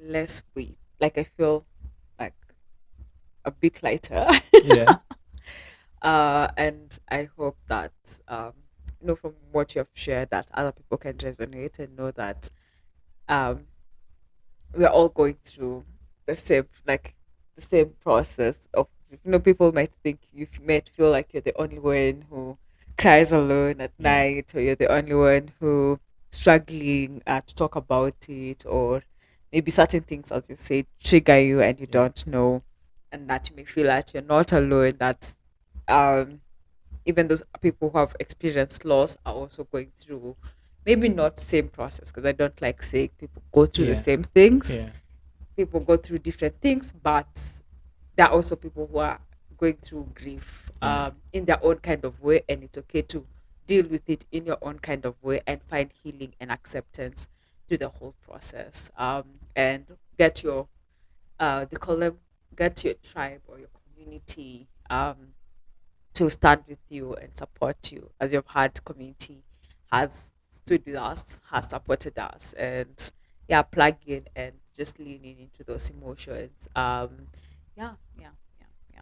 less weight. Like, I feel like a bit lighter. Yeah. And I hope that, from what you have shared, that other people can resonate and know that, um, we're all going through the same process of, people might think, you might feel like you're the only one who cries alone at Yeah. night, or you're the only one who struggling to talk about it, or maybe certain things, as you say, trigger you and you Yeah. don't know, and that you may feel that you're not alone, that um even those people who have experienced loss are also going through, maybe not same process, because I don't like saying people go through the Yeah. same things. Yeah. People go through different things, but there are also people who are going through grief, Yeah. in their own kind of way, and it's okay to deal with it in your own kind of way and find healing and acceptance through the whole process, and get your they call them, get your tribe or your community, to stand with you and support you, as your heart community has stood with us, has supported us, and yeah, plug in and just leaning into those emotions. Yeah, yeah, yeah, yeah.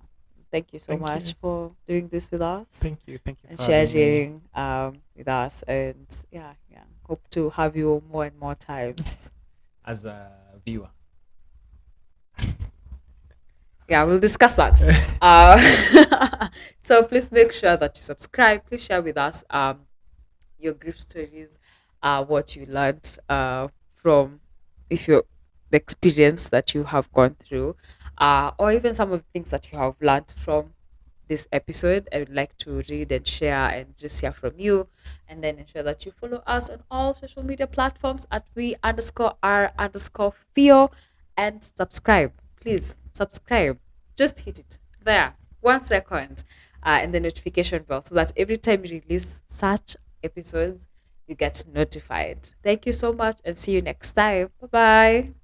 Thank you so Thank you. much for doing this with us Thank you. Thank you and for having me. sharing with us. And yeah, yeah. Hope to have you more and more times. As a viewer. Yeah, we'll discuss that. Uh, so please make sure that you subscribe. Please share with us your grief stories, what you learned from, if you the experience that you have gone through, or even some of the things that you have learned from this episode. I would like to read and share and just hear from you. And then ensure that you follow us on all social media platforms at we underscore r underscore feel, and subscribe. Please subscribe. Just hit it there. 1 second. And the notification bell so that every time you release such episodes, you get notified. Thank you so much and see you next time. Bye bye.